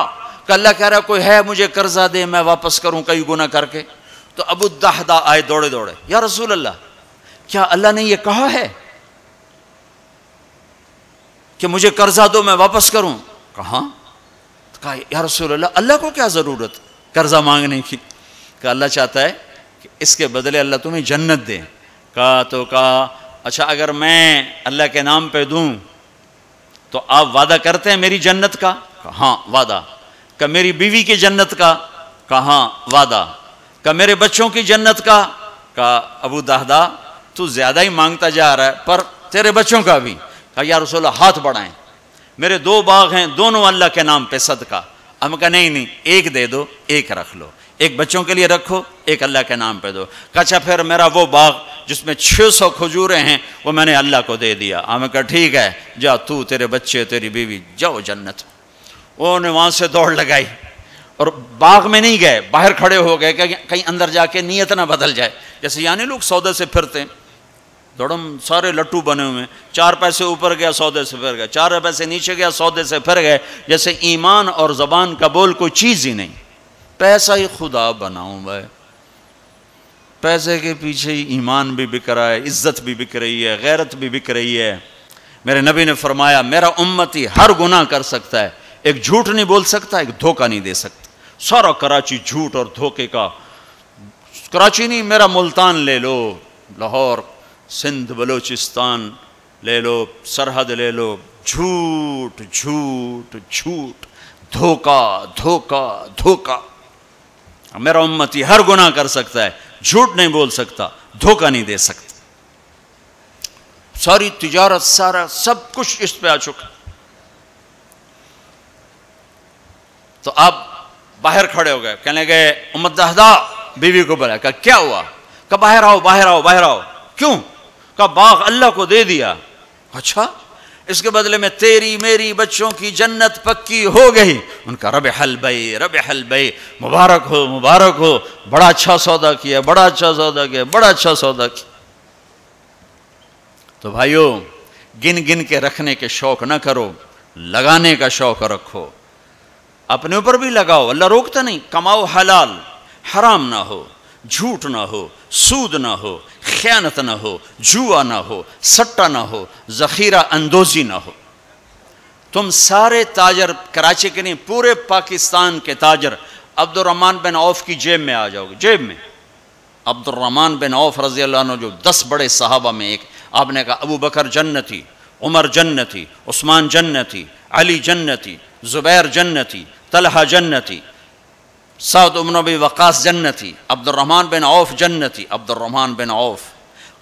کہ اللہ کہہ رہا کوئی ہے مجھے قرضہ دے میں واپس کروں کئی گناہ کر کے۔ تو ابو الدحداح آئے دوڑے یا رسول اللہ کیا اللہ نے یہ کہا ہے کہ مجھے قرضہ دو میں واپس کروں؟ کہاں؟ کہا یا رسول اللہ اللہ کو کیا ضرورت قرضہ مانگنے کی، کہ اللہ چاہتا ہے کہ اس کے بدلے اللہ تمہیں جنت دے۔ کہا اچھا اگر میں اللہ کے نام پہ دوں تو آپ وعدہ کرتے ہیں میری جنت کا؟ کہا ہاں وعدہ۔ کہ میری بیوی کی جنت کا؟ کہا ہاں وعدہ۔ کہ میرے بچوں کی جنت کا؟ کہا ابو الدحداح تو زیادہ ہی مانگتا جا رہا ہے، پر تیرے بچوں کا بھی؟ کہا یا رسول اللہ ہاتھ بڑھائیں، میرے 2 باغ ہیں دونوں اللہ کے نام پہ صدقہ۔ ہم کہا نہیں ایک دے دو، ایک رکھ لو، ایک بچوں کے لیے رکھو، ایک اللہ کے نام پہ دو۔ کہا اچھا پھر میرا وہ باغ جس میں 600 کھجوریں ہیں وہ میں نے اللہ کو دے دیا۔ ہم کہا ٹھیک ہے جا تو، تیرے بچے، تیری بیوی، جاؤ جنت۔ انہوں نے وہاں سے دوڑ لگائی اور باغ میں نہیں گئے، باہر کھڑے ہو گئے کہ کہیں اندر جا کے نیت نہ بدل جائے، جیسے یعنی لوگ سودے سے پھرتے ہیں، دوڑم سارے لٹو بنے ہوئے، 4 پیسے اوپر گیا سودے سے پھر گئے، 4 پیسے نیچے گیا سودے سے پھر گئے، جیسے ایمان اور زبان کا بول کوئی چیز ہی نہیں۔ پیسہ ہی خدا بناؤں بھائی، پیسے کے پیچھے ہی ایمان بھی بک رہا ہے، عزت بھی بک رہی ہے، غیرت بھی بک رہی ہے۔ میرے نبی نے فرمایا میرا امتی ہر گناہ کر سکتا ہے، ایک جھوٹ نہیں بول سکتا، ایک دھوکہ نہیں دے سکتا۔ سارا کراچی جھوٹ اور دھوکے کا، کراچی نہیں میرا ملتان لے لو، لاہور، سندھ، بلوچستان لے لو، سرحد لے لو، جھوٹ جھوٹ جھوٹ، دھوکہ دھوکہ دھوکہ۔ میرا امتی ہر گناہ کر سکتا ہے، جھوٹ نہیں بول سکتا، دھوکہ نہیں دے سکتا۔ ساری تجارت، سارا سب کچھ اس پہ آ چکا۔ تو آپ باہر کھڑے ہو گئے، کہنے گئے ام الدحداح، بیوی کو بلایا، کہا کیا ہوا؟ کہا باہر آؤ باہر آؤ باہر آؤ۔ کیوں؟ کہا باغ اللہ کو دے دیا۔ اچھا اس کے بدلے میں تیری میری بچوں کی جنت پکی ہو گئی۔ ان کا ربح البیع ربح البیع، مبارک ہو مبارک ہو، بڑا اچھا سودا کیا، بڑا اچھا سودا کیا، بڑا اچھا سودا کیا۔ تو بھائیو گن گن کے رکھنے کے شوق نہ کرو، لگانے کا شوق رکھو، اپنے اوپر بھی لگاؤ، اللہ روکتا نہیں۔ کماؤ حلال، حرام نہ ہو، جھوٹ نہ ہو، سود نہ ہو، خیانت نہ ہو، جوا نہ ہو، سٹا نہ ہو، ذخیرہ اندوزی نہ ہو۔ تم سارے تاجر، کراچی کے نہیں پورے پاکستان کے تاجر عبد الرحمن بن عوف کی جیب میں آ جاؤ گے، جیب میں۔ عبد الرحمن بن عوف رضی اللہ عنہ جو 10 بڑے صحابہ میں ایک، آپ نے کہا ابو بکر جنتی، عمر جنتی، عثمان جنتی، علی جنتی، زبیر جنتی، طلحہ جنتی، سعد بن ابی وقاص جنتی، عبد الرحمن بن عوف جنتی، عبد الرحمن بن عوف،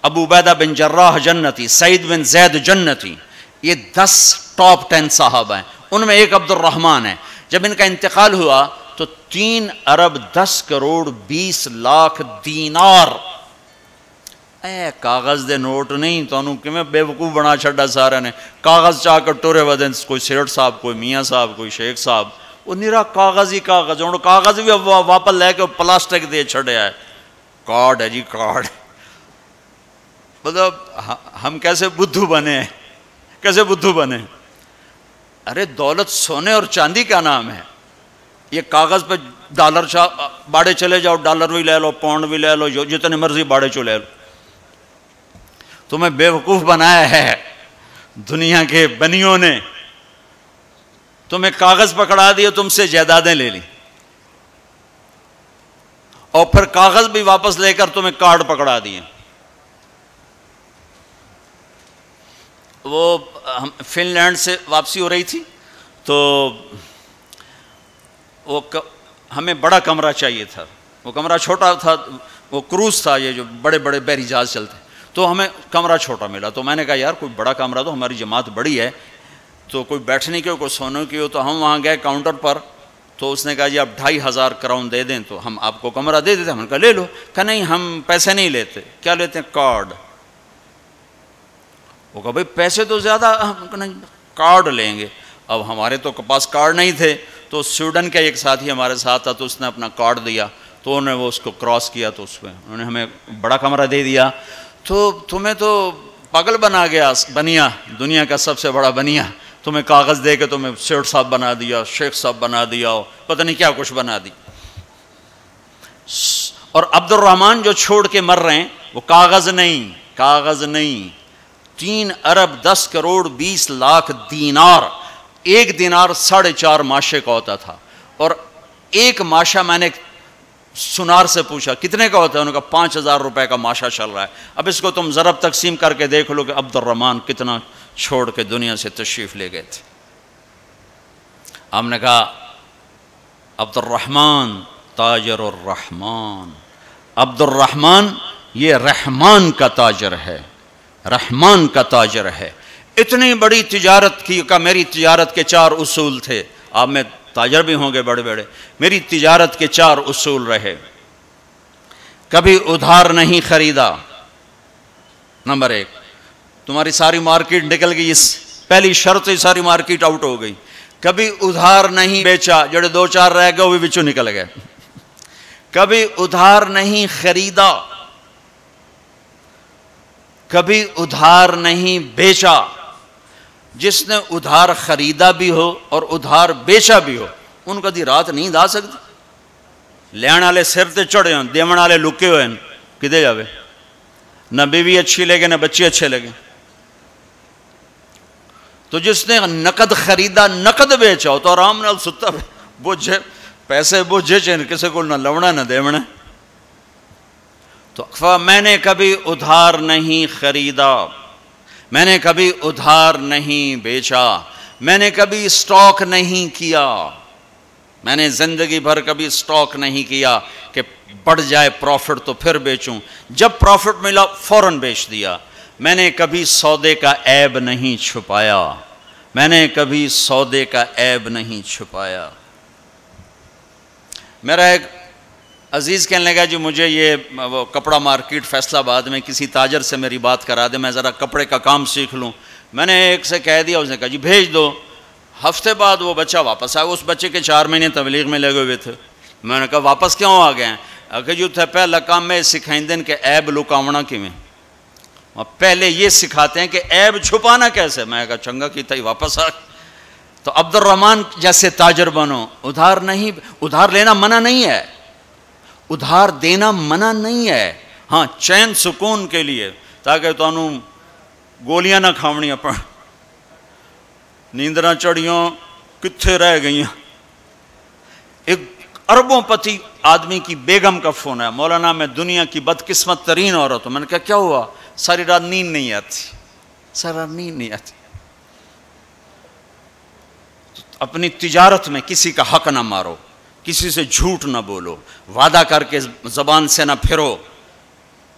ابو عبیدہ بن جراح جنتی، سعید بن زید جنتی۔ یہ 10 ٹاپ 10 صحابہ ہیں، ان میں ایک عبد الرحمن ہے۔ جب ان کا انتقال ہوا تو 3 ارب 10 کروڑ 20 لاکھ دینار، کاغذ دے نوٹ نہیں، تو انہوں کہ میں بے وقوف بنا چھڑا سارے نے، کاغذ چاہ کر ٹورے ودن، کوئی سیٹ صاحب، کوئی میاں صاحب، کوئی شیخ صاحب، وہ نیرا کاغذ ہی کاغذ، انہوں کاغذ بھی واپس لے کے پلاسٹک دے چھڑے آئے، کارڈ ہے جی کارڈ۔ مطلب ہم کیسے بدھو بنے ہیں، کیسے بدھو بنے؟ ارے دولت سونے اور چاندی کا نام ہے، یہ کاغذ پہ ڈالر باڑے چلے جاؤ، ڈالر بھی لے لو، پاؤنڈ بھی لے لو، جتنے مرضی باڑے چو لے لو۔ تمہیں بے وقوف بنایا ہے دنیا کے بنیوں نے، تمہیں کاغذ پکڑا دیے، تم سے جائیدادیں لے لی، اور پھر کاغذ بھی واپس لے کر تمہیں کارڈ پکڑا دیے۔ وہ فن لینڈ سے واپسی ہو رہی تھی تو ہمیں بڑا کمرہ چاہیے تھا، وہ کمرہ چھوٹا تھا، وہ کروز تھا، یہ جو بڑے بڑے بحری جہاز چلتے ہیں، تو ہمیں کمرہ چھوٹا ملا. تو میں نے کہا یار کوئی بڑا کمرہ دو, ہماری جماعت بڑی ہے, تو کوئی بیٹھنے کی ہو, کوئی سونے کی ہو. تو ہم وہاں گئے کاؤنٹر پر, تو اس نے کہا جی آپ 2500 کراؤن دے دیں تو ہم آپ کو کمرہ دے دیتے. ہم نے کہا لے لو. کہا نہیں ہم پیسے نہیں لیتے. کیا لیتے ہیں؟ کارڈ. وہ کہا بھائی پیسے تو زیادہ, ہم کہا نہیں کارڈ لیں گے. اب ہمارے تو پاس کارڈ نہیں تھے, تو سویڈن کا ایک ساتھی ہمارے ساتھ تھا, تو اس نے اپنا کارڈ دیا, تو انہوں نے وہ اس کو کراس کیا, تو اس میں انہوں نے ہمیں بڑا کمرہ دے دیا. تو تمہیں تو پاگل بنیا دنیا کا سب سے بڑا بنیا, تمہیں کاغذ دے کے تمہیں سیٹ صاحب بنا دیا, شیخ صاحب بنا دیا, پتہ نہیں کیا کچھ بنا دی. اور عبد الرحمن جو چھوڑ کے مر رہے ہیں وہ کاغذ نہیں 3 ارب 10 کروڑ 20 لاکھ دینار. ایک دینار 4.5 ماشے کا ہوتا تھا, اور ایک ماشا میں نے سنار سے پوچھا کتنے کا ہوتا ہے, انہوں نے کہا 5000 روپے کا ماشا چل رہا ہے. اب اس کو تم ضرب تقسیم کر کے دیکھ لو کہ عبد الرحمن کتنا چھوڑ کے دنیا سے تشریف لے گئے تھے. ہم نے کہا عبد الرحمن تاجر الرحمن, عبد الرحمن یہ رحمان کا تاجر ہے, رحمان کا تاجر ہے. اتنی بڑی تجارت کی کہ میری تجارت کے 4 اصول تھے. آپ میں تاجر بھی ہوں گے بڑے بڑے, میری تجارت کے 4 اصول رہے. کبھی ادھار نہیں خریدا, نمبر 1. تمہاری ساری مارکیٹ نکل گئی, اس پہلی شرط ہی ساری مارکیٹ آؤٹ ہو گئی. کبھی ادھار نہیں بیچا, جڑے 2-4 رہ گئے وہ بھی بچوں نکل گئے. کبھی ادھار نہیں خریدا, کبھی ادھار نہیں بیچا. جس نے ادھار خریدا بھی ہو اور ادھار بیچا بھی ہو, ان کو دی رات نیند آ سکتی. لین والے سر تے چڑھے ہوں, دیون والے لکے ہوئے ہیں, کدے جاوے؟ نہ بیوی اچھی لگے نہ بچے اچھے لگے. تو جس نے نقد خریدا نقد بیچا ہو تو آرام نال ستا بوجھے پیسے بوجھے چین کسے کو نہ لونا نہ دیونا. تو میں نے کبھی ادھار نہیں خریدا, میں نے کبھی ادھار نہیں بیچا, میں نے کبھی سٹاک نہیں کیا. میں نے زندگی بھر کبھی سٹاک نہیں کیا کہ بڑھ جائے پروفٹ تو پھر بیچوں, جب پروفٹ ملا فوراً بیچ دیا. میں نے کبھی سودے کا عیب نہیں چھپایا, میں نے کبھی سودے کا عیب نہیں چھپایا. میرا ایک عزیز کہنے لگا جی مجھے یہ وہ کپڑا مارکیٹ فیصل آباد میں کسی تاجر سے میری بات کرا دے, میں ذرا کپڑے کا کام سیکھ لوں. میں نے ایک سے کہہ دیا, اس نے کہا جی بھیج دو. ہفتے بعد وہ بچہ واپس آیا. اس بچے کے 4 مہینے تبلیغ میں لگے ہوئے تھے. میں نے کہا واپس کیوں آ گئے ہیں؟ کہ جو تھے پہلا کام میں سکھائیں دن کہ عیب لکاونا کی میں, پہلے یہ سکھاتے ہیں کہ عیب چھپانا کیسے. میں کہا چنگا کیتا ہی واپس آ. تو عبد الرحمن جیسے تاجر بنو. ادھار نہیں, ادھار لینا منع نہیں ہے, ادھار دینا منع نہیں ہے. ہاں چین سکون کے لیے, تاکہ تو انہوں گولیاں نہ کھاونیاں پڑ, نیندراں چڑھیوں کتھے رہ گئیں. ایک اربوں پتی آدمی کی بیگم کا فون ہے, مولانا میں دنیا کی بدقسمت ترین عورت ہوں. میں نے کہا کیا ہوا؟ ساری رات نیند نہیں آتی, ساری رات نیند نہیں آتی. اپنی تجارت میں کسی کا حق نہ مارو, کسی سے جھوٹ نہ بولو, وعدہ کر کے زبان سے نہ پھرو,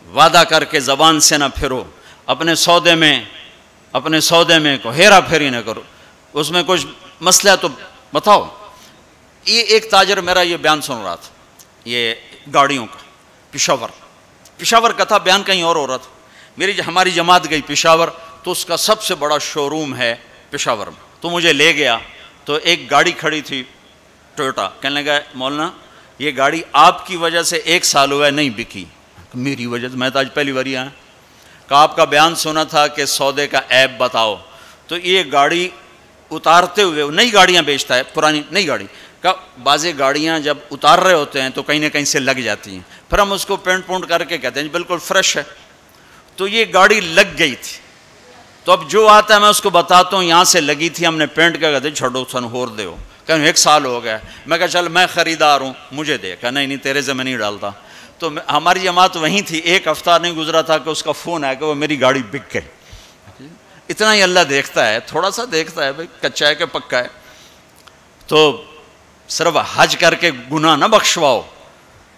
وعدہ کر کے زبان سے نہ پھرو. اپنے سودے میں کو ہیرا پھیری نہ کرو. اس میں کچھ مسئلہ تو بتاؤ. یہ ایک تاجر میرا یہ بیان سن رہا تھا, یہ گاڑیوں کا, پشاور کا تھا, بیان کہیں اور ہو رہا تھا. ہماری جماعت گئی پشاور, تو اس کا سب سے بڑا شو روم ہے پشاور میں. تو مجھے لے گیا, تو ایک گاڑی کھڑی تھی ٹویوٹا. کہنے لگا مولانا یہ گاڑی آپ کی وجہ سے 1 سال ہوا ہے نہیں بکی. میری وجہ سے؟ میں تو آج پہلی بار آیا. کہ آپ کا بیان سنا تھا کہ سودے کا عیب بتاؤ. تو یہ گاڑی اتارتے ہوئے, نئی گاڑیاں بیچتا ہے, پرانی نئی گاڑی کا, بعض گاڑیاں جب اتار رہے ہوتے ہیں تو کہیں نہ کہیں سے لگ جاتی ہیں, پھر ہم اس کو پینٹ پونٹ کر کے کہتے ہیں بالکل فریش ہے. تو یہ گاڑی لگ گئی تھی. تو اب جو آتا ہے میں اس کو بتاتا ہوں یہاں سے لگی تھی, ہم نے پینٹ کیا, کہتے چھوڑو سن ہور دے ہو. کہ 1 سال ہو گیا. میں کہا چل میں خریدار ہوں مجھے دے. کہا نہیں تیرے سے میں نہیں ڈالتا. تو ہماری جماعت وہیں تھی, 1 ہفتہ نہیں گزرا تھا کہ اس کا فون آیا کہ وہ میری گاڑی بک گئی. اتنا ہی اللہ دیکھتا ہے, تھوڑا سا دیکھتا ہے بھائی کچا ہے کہ پکا ہے. تو صرف حج کر کے گناہ نہ بخشواؤ,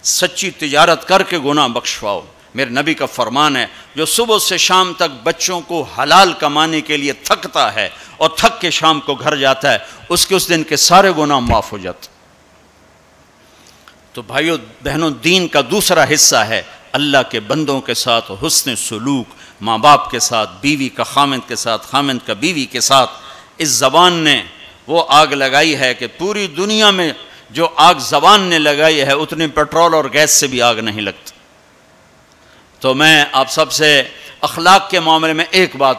سچی تجارت کر کے گناہ بخشواؤ. میرے نبی کا فرمان ہے، جو صبح سے شام تک بچوں کو حلال کمانے کے لیے تھکتا ہے اور تھک کے شام کو گھر جاتا ہے، اس کے اس دن کے سارے گناہ معاف ہو جاتے۔ تو بھائیو بہنوں، دین کا دوسرا حصہ ہے اللہ کے بندوں کے ساتھ حسن سلوک، ماں باپ کے ساتھ، بیوی کا خامند کے ساتھ، خامند کا بیوی کے ساتھ۔ اس زبان نے وہ آگ لگائی ہے کہ پوری دنیا میں جو آگ زبان نے لگائی ہے اتنی پیٹرول اور گیس سے بھی آگ نہیں لگتی۔ تو میں آپ سب سے اخلاق کے معاملے میں ایک بات،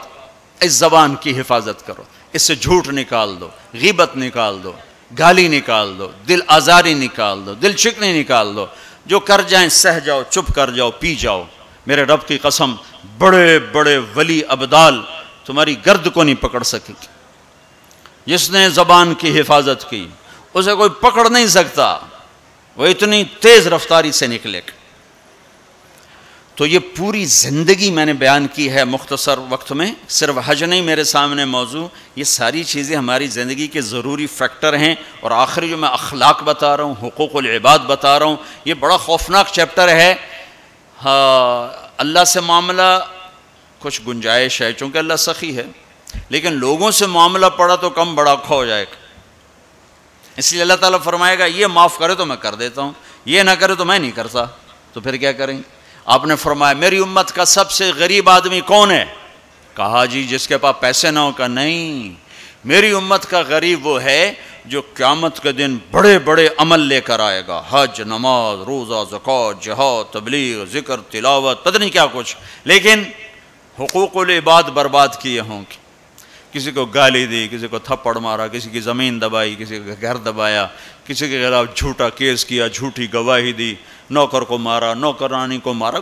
اس زبان کی حفاظت کرو، اس سے جھوٹ نکال دو، غیبت نکال دو، گالی نکال دو، دل آزاری نکال دو، دل شکنی نکال دو۔ جو کر جائیں سہ جاؤ، چپ کر جاؤ، پی جاؤ۔ میرے رب کی قسم، بڑے بڑے ولی ابدال تمہاری گرد کو نہیں پکڑ سکے گی۔ جس نے زبان کی حفاظت کی اسے کوئی پکڑ نہیں سکتا، وہ اتنی تیز رفتاری سے نکلے گا۔ تو یہ پوری زندگی میں نے بیان کی ہے مختصر وقت میں، صرف حج نہیں میرے سامنے موضوع، یہ ساری چیزیں ہماری زندگی کے ضروری فیکٹر ہیں۔ اور آخری جو میں اخلاق بتا رہا ہوں، حقوق العباد بتا رہا ہوں، یہ بڑا خوفناک چیپٹر ہے۔ اللہ سے معاملہ کچھ گنجائش ہے چونکہ اللہ سخی ہے، لیکن لوگوں سے معاملہ پڑا تو کم بڑا کھو جائے گا۔ اس لیے اللہ تعالیٰ فرمائے گا یہ معاف کرے تو میں کر دیتا ہوں، یہ نہ کرے تو میں نہیں کرتا، تو پھر کیا کریں گے؟ آپ نے فرمایا میری امت کا سب سے غریب آدمی کون ہے؟ کہا جی جس کے پاس پیسے نہ ہو۔ کا نہیں، میری امت کا غریب وہ ہے جو قیامت کے دن بڑے بڑے عمل لے کر آئے گا، حج، نماز، روزہ، زکوٰۃ، جہاد، تبلیغ، ذکر، تلاوت، پتہ نہیں کیا کچھ، لیکن حقوق العباد برباد کیے ہوں گے۔ کسی کو گالی دی، کسی کو تھپڑ مارا، کسی کی زمین دبائی، کسی کا گھر دبایا، کسی کے خلاف جھوٹا کیس کیا، جھوٹی گواہی دی، نوکر کو مارا، نوکرانی کو مارا،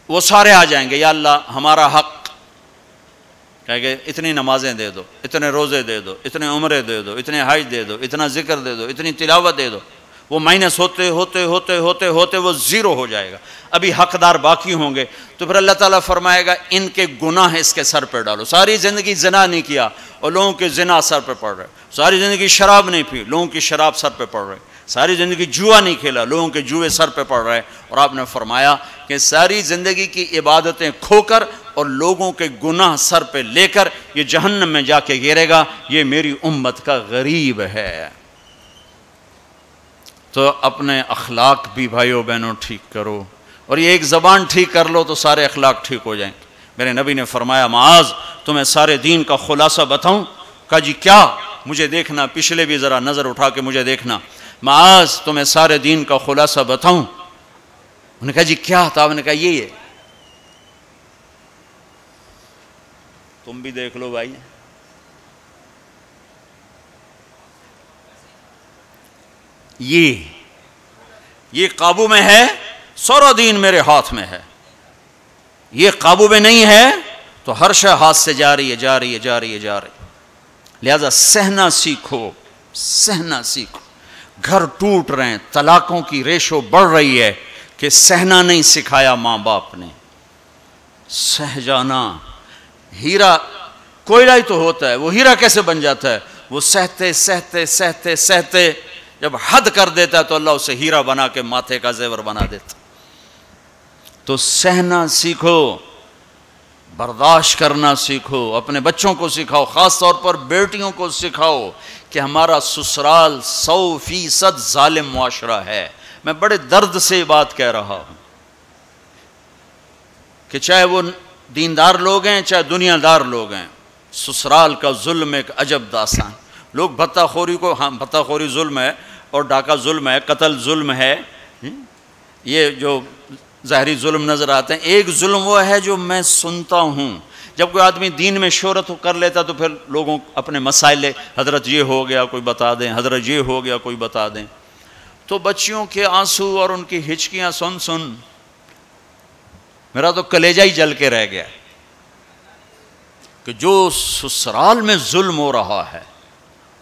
وہ سارے آ جائیں گے، یا اللہ ہمارا حق، کہے گے اتنی نمازیں دے دو، اتنے روزے دے دو، اتنے عمرے دے دو، اتنے حج دے دو، اتنا ذکر دے دو، اتنی تلاوت دے دو۔ وہ مائنس ہوتے ہوتے ہوتے ہوتے ہوتے وہ زیرو ہو جائے گا، ابھی حقدار باقی ہوں گے۔ تو پھر اللہ تعالیٰ فرمائے گا ان کے گناہ اس کے سر پہ ڈالو۔ ساری زندگی زنا نہیں کیا اور لوگوں کے زنا سر پہ پڑ رہے، ساری زندگی شراب نہیں پی، لوگوں کی شراب سر پہ پڑ رہے، ساری زندگی جوا نہیں کھیلا، لوگوں کے جوئے سر پہ پڑ رہے۔ اور آپ نے فرمایا کہ ساری زندگی کی عبادتیں کھو کر اور لوگوں کے گناہ سر پہ لے کر یہ جہنم میں جا کے گرے گا، یہ میری امت کا غریب ہے۔ تو اپنے اخلاق بھی بھائیو بہنوں ٹھیک کرو، اور یہ ایک زبان ٹھیک کر لو تو سارے اخلاق ٹھیک ہو جائیں۔ میرے نبی نے فرمایا معاذ تمہیں سارے دین کا خلاصہ بتاؤں؟ کہا جی کیا؟ مجھے دیکھنا، پچھلے بھی ذرا نظر اٹھا کے مجھے دیکھنا۔ معاذ تمہیں سارے دین کا خلاصہ بتاؤں؟ انہوں نے کہا جی کیا؟ تو آپ نے کہا یہ ہے، تم بھی دیکھ لو بھائی، یہ قابو میں ہے، سارا دین میرے ہاتھ میں ہے۔ یہ قابو میں نہیں ہے تو ہر شے ہاتھ سے جا رہی ہے، جا رہی ہے، جا رہی ہے، جا رہی ہے۔ لہذا سہنا سیکھو، سہنا سیکھو۔ گھر ٹوٹ رہے ہیں، طلاقوں کی ریشو بڑھ رہی ہے کہ سہنا نہیں سکھایا ماں باپ نے۔ سہ جانا، ہیرا کوئلہ ہی تو ہوتا ہے، وہ ہیرا کیسے بن جاتا ہے؟ وہ سہتے سہتے سہتے سہتے جب حد کر دیتا ہے تو اللہ اسے ہیرا بنا کے ماتھے کا زیور بنا دیتا۔ تو سہنا سیکھو، برداشت کرنا سیکھو، اپنے بچوں کو سکھاؤ، خاص طور پر بیٹیوں کو سکھاؤ کہ ہمارا سسرال 100% ظالم معاشرہ ہے۔ میں بڑے درد سے یہ بات کہہ رہا ہوں کہ چاہے وہ دیندار لوگ ہیں چاہے دنیا دار لوگ ہیں، سسرال کا ظلم ایک عجب داستان۔ لوگ بھتہ خوری کو، ہاں بھتہ خوری ظلم ہے اور ڈاکہ ظلم ہے، قتل ظلم ہے، یہ جو ظاہری ظلم نظر آتے ہیں۔ ایک ظلم وہ ہے جو میں سنتا ہوں، جب کوئی آدمی دین میں شہرت کر لیتا تو پھر لوگوں اپنے مسائل، حضرت یہ ہو گیا کوئی بتا دیں، حضرت یہ ہو گیا کوئی بتا دیں۔ تو بچیوں کے آنسو اور ان کی ہچکیاں سن سن میرا تو کلیجہ ہی جل کے رہ گیا کہ جو سسرال میں ظلم ہو رہا ہے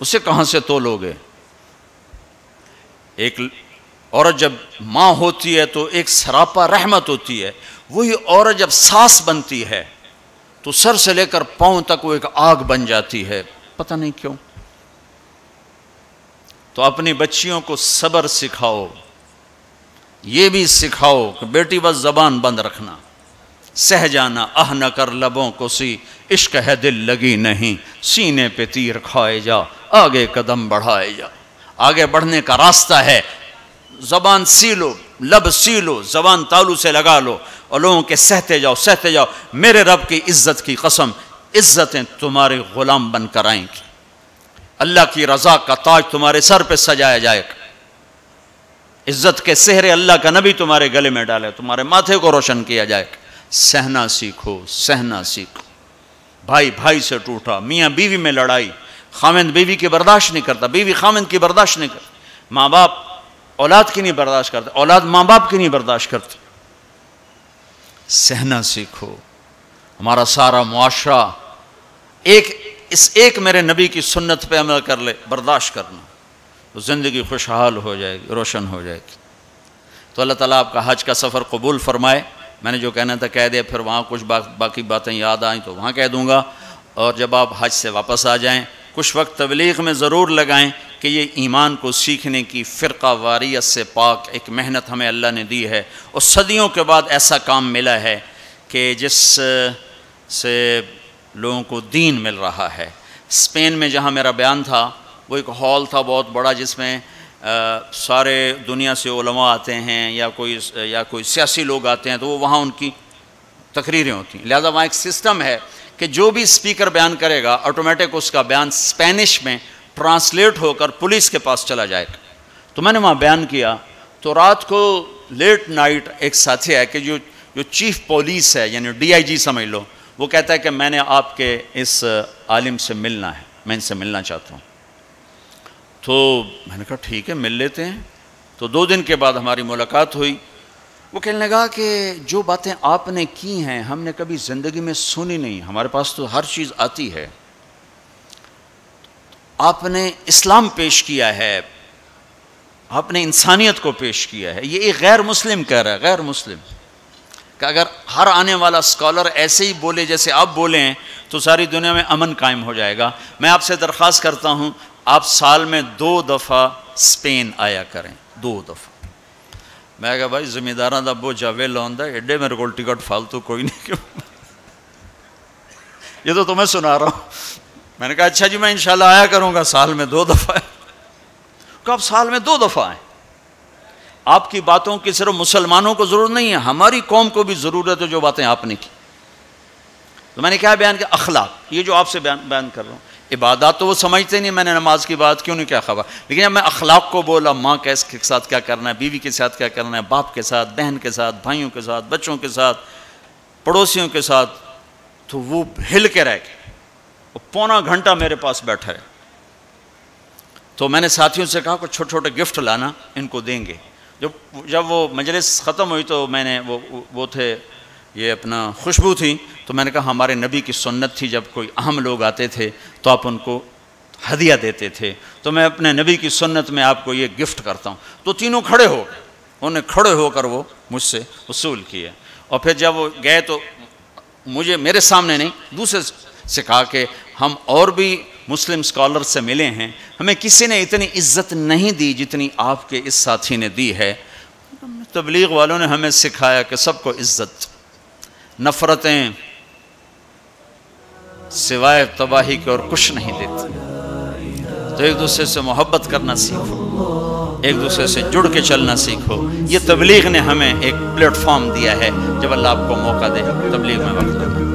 اسے کہاں سے تولوگے؟ ایک عورت جب ماں ہوتی ہے تو ایک سراپا رحمت ہوتی ہے، وہی عورت جب ساس بنتی ہے تو سر سے لے کر پاؤں تک وہ ایک آگ بن جاتی ہے، پتہ نہیں کیوں۔ تو اپنی بچیوں کو صبر سکھاؤ، یہ بھی سکھاؤ کہ بیٹی بس زبان بند رکھنا، سہ جانا آہ نہ کر لبوں کو سی، عشق ہے دل لگی نہیں، سینے پہ تیر کھائے جا، آگے قدم بڑھائے جا۔ آگے بڑھنے کا راستہ ہے، زبان سی لو، لب سی لو، زبان تالو سے لگا لو اور لوگوں کے سہتے جاؤ سہتے جاؤ۔ میرے رب کی عزت کی قسم، عزتیں تمہارے غلام بن کر آئیں گی، اللہ کی رضا کا تاج تمہارے سر پہ سجایا جائے گا، عزت کے سہرے اللہ کا نبی تمہارے گلے میں ڈالے، تمہارے ماتھے کو روشن کیا جائے گا۔ سہنا سیکھو، سہنا سیکھو۔ بھائی بھائی سے ٹوٹا، میاں بیوی میں لڑائی، خاوند بیوی کی برداشت نہیں کرتا، بیوی خاوند کی برداشت نہیں کرتا، ماں باپ اولاد کی نہیں برداشت کرتے، اولاد ماں باپ کی نہیں برداشت کرتے۔ سہنا سیکھو۔ ہمارا سارا معاشرہ ایک میرے نبی کی سنت پہ عمل کر لے، برداشت کرنا، تو زندگی خوشحال ہو جائے گی، روشن ہو جائے گی۔ تو اللہ تعالیٰ آپ کا حج کا سفر قبول فرمائے۔ میں نے جو کہنا تھا کہہ دیا، پھر وہاں کچھ باقی باتیں یاد آئیں تو وہاں کہہ دوں گا، اور جب آپ حج سے واپس آ جائیں کچھ وقت تبلیغ میں ضرور لگائیں کہ یہ ایمان کو سیکھنے کی فرقہ واریت سے پاک ایک محنت ہمیں اللہ نے دی ہے، اور صدیوں کے بعد ایسا کام ملا ہے کہ جس سے لوگوں کو دین مل رہا ہے۔ اسپین میں جہاں میرا بیان تھا وہ ایک ہال تھا بہت بڑا، جس میں سارے دنیا سے علماء آتے ہیں یا کوئی سیاسی لوگ آتے ہیں، تو وہ وہاں ان کی تقریریں ہوتی ہیں۔ لہذا وہاں ایک سسٹم ہے کہ جو بھی اسپیکر بیان کرے گا آٹومیٹک اس کا بیان اسپینش میں ٹرانسلیٹ ہو کر پولیس کے پاس چلا جائے گا۔ تو میں نے وہاں بیان کیا، تو رات کو لیٹ نائٹ ایک ساتھی ہے کہ جو چیف پولیس ہے، یعنی ڈی آئی جی سمجھ لو، وہ کہتا ہے کہ میں نے آپ کے اس عالم سے ملنا ہے، میں ان سے ملنا چاہتا ہوں۔ تو میں نے کہا ٹھیک ہے مل لیتے ہیں۔ تو 2 دن کے بعد ہماری ملاقات ہوئی۔ وہ کہنے لگا کہ جو باتیں آپ نے کی ہیں ہم نے کبھی زندگی میں سنی نہیں، ہمارے پاس تو ہر چیز آتی ہے، آپ نے اسلام پیش کیا ہے، آپ نے انسانیت کو پیش کیا ہے۔ یہ ایک غیر مسلم کہہ رہا ہے، غیر مسلم، کہ اگر ہر آنے والا اسکالر ایسے ہی بولے جیسے آپ بولے ہیں تو ساری دنیا میں امن قائم ہو جائے گا۔ میں آپ سے درخواست کرتا ہوں آپ سال میں 2 دفعہ اسپین آیا کریں، 2 دفعہ۔ میں کہا بھائی ذمہ داراں دا بوجھ جاوے لوندا ایڈے میرے کو ٹکٹ فالتو کوئی نہیں، کیوں یہ تو تمہیں سنا رہا ہوں۔ میں نے کہا اچھا جی میں انشاءاللہ آیا کروں گا، سال میں 2 دفعہ۔ کہ آپ سال میں 2 دفعہ آئیں۔ آپ کی باتوں کی صرف مسلمانوں کو ضرورت نہیں ہے، ہماری قوم کو بھی ضرورت ہے جو باتیں آپ نے کی۔ تو میں نے کیا بیان کیا؟ اخلاق، یہ جو آپ سے بیان کر رہا ہوں۔ عبادات تو وہ سمجھتے نہیں، میں نے نماز کی بات کیوں نہیں کیا خبر، لیکن جب میں اخلاق کو بولا، ماں کے ساتھ کیا کرنا ہے، بیوی کے ساتھ کیا کرنا ہے، باپ کے ساتھ، بہن کے ساتھ، بھائیوں کے ساتھ، بچوں کے ساتھ، پڑوسیوں کے ساتھ، تو وہ ہل کے رہ گئے۔ وہ پونا گھنٹہ میرے پاس بیٹھا ہے۔ تو میں نے ساتھیوں سے کہا کہ چھوٹے چھوٹے گفٹ لانا، ان کو دیں گے۔ جب وہ مجلس ختم ہوئی تو میں نے وہ تھے یہ اپنا خوشبو تھی، تو میں نے کہا ہمارے نبی کی سنت تھی جب کوئی اہم لوگ آتے تھے تو آپ ان کو ہدیہ دیتے تھے، تو میں اپنے نبی کی سنت میں آپ کو یہ گفٹ کرتا ہوں۔ تو تینوں کھڑے ہو گئے، انہوں نے کھڑے ہو کر وہ مجھ سے وصول کیے، اور پھر جب وہ گئے تو میرے سامنے نہیں، دوسرے سے کہا کہ ہم اور بھی مسلم اسکالر سے ملے ہیں، ہمیں کسی نے اتنی عزت نہیں دی جتنی آپ کے اس ساتھی نے دی ہے۔ تبلیغ والوں نے ہمیں سکھایا کہ سب کو عزت، نفرتیں سوائے تباہی کے اور کچھ نہیں دیتی۔ تو ایک دوسرے سے محبت کرنا سیکھو، ایک دوسرے سے جڑ کے چلنا سیکھو۔ یہ تبلیغ نے ہمیں ایک پلیٹ فارم دیا ہے، جب اللہ آپ کو موقع دے تبلیغ میں وقت لگا۔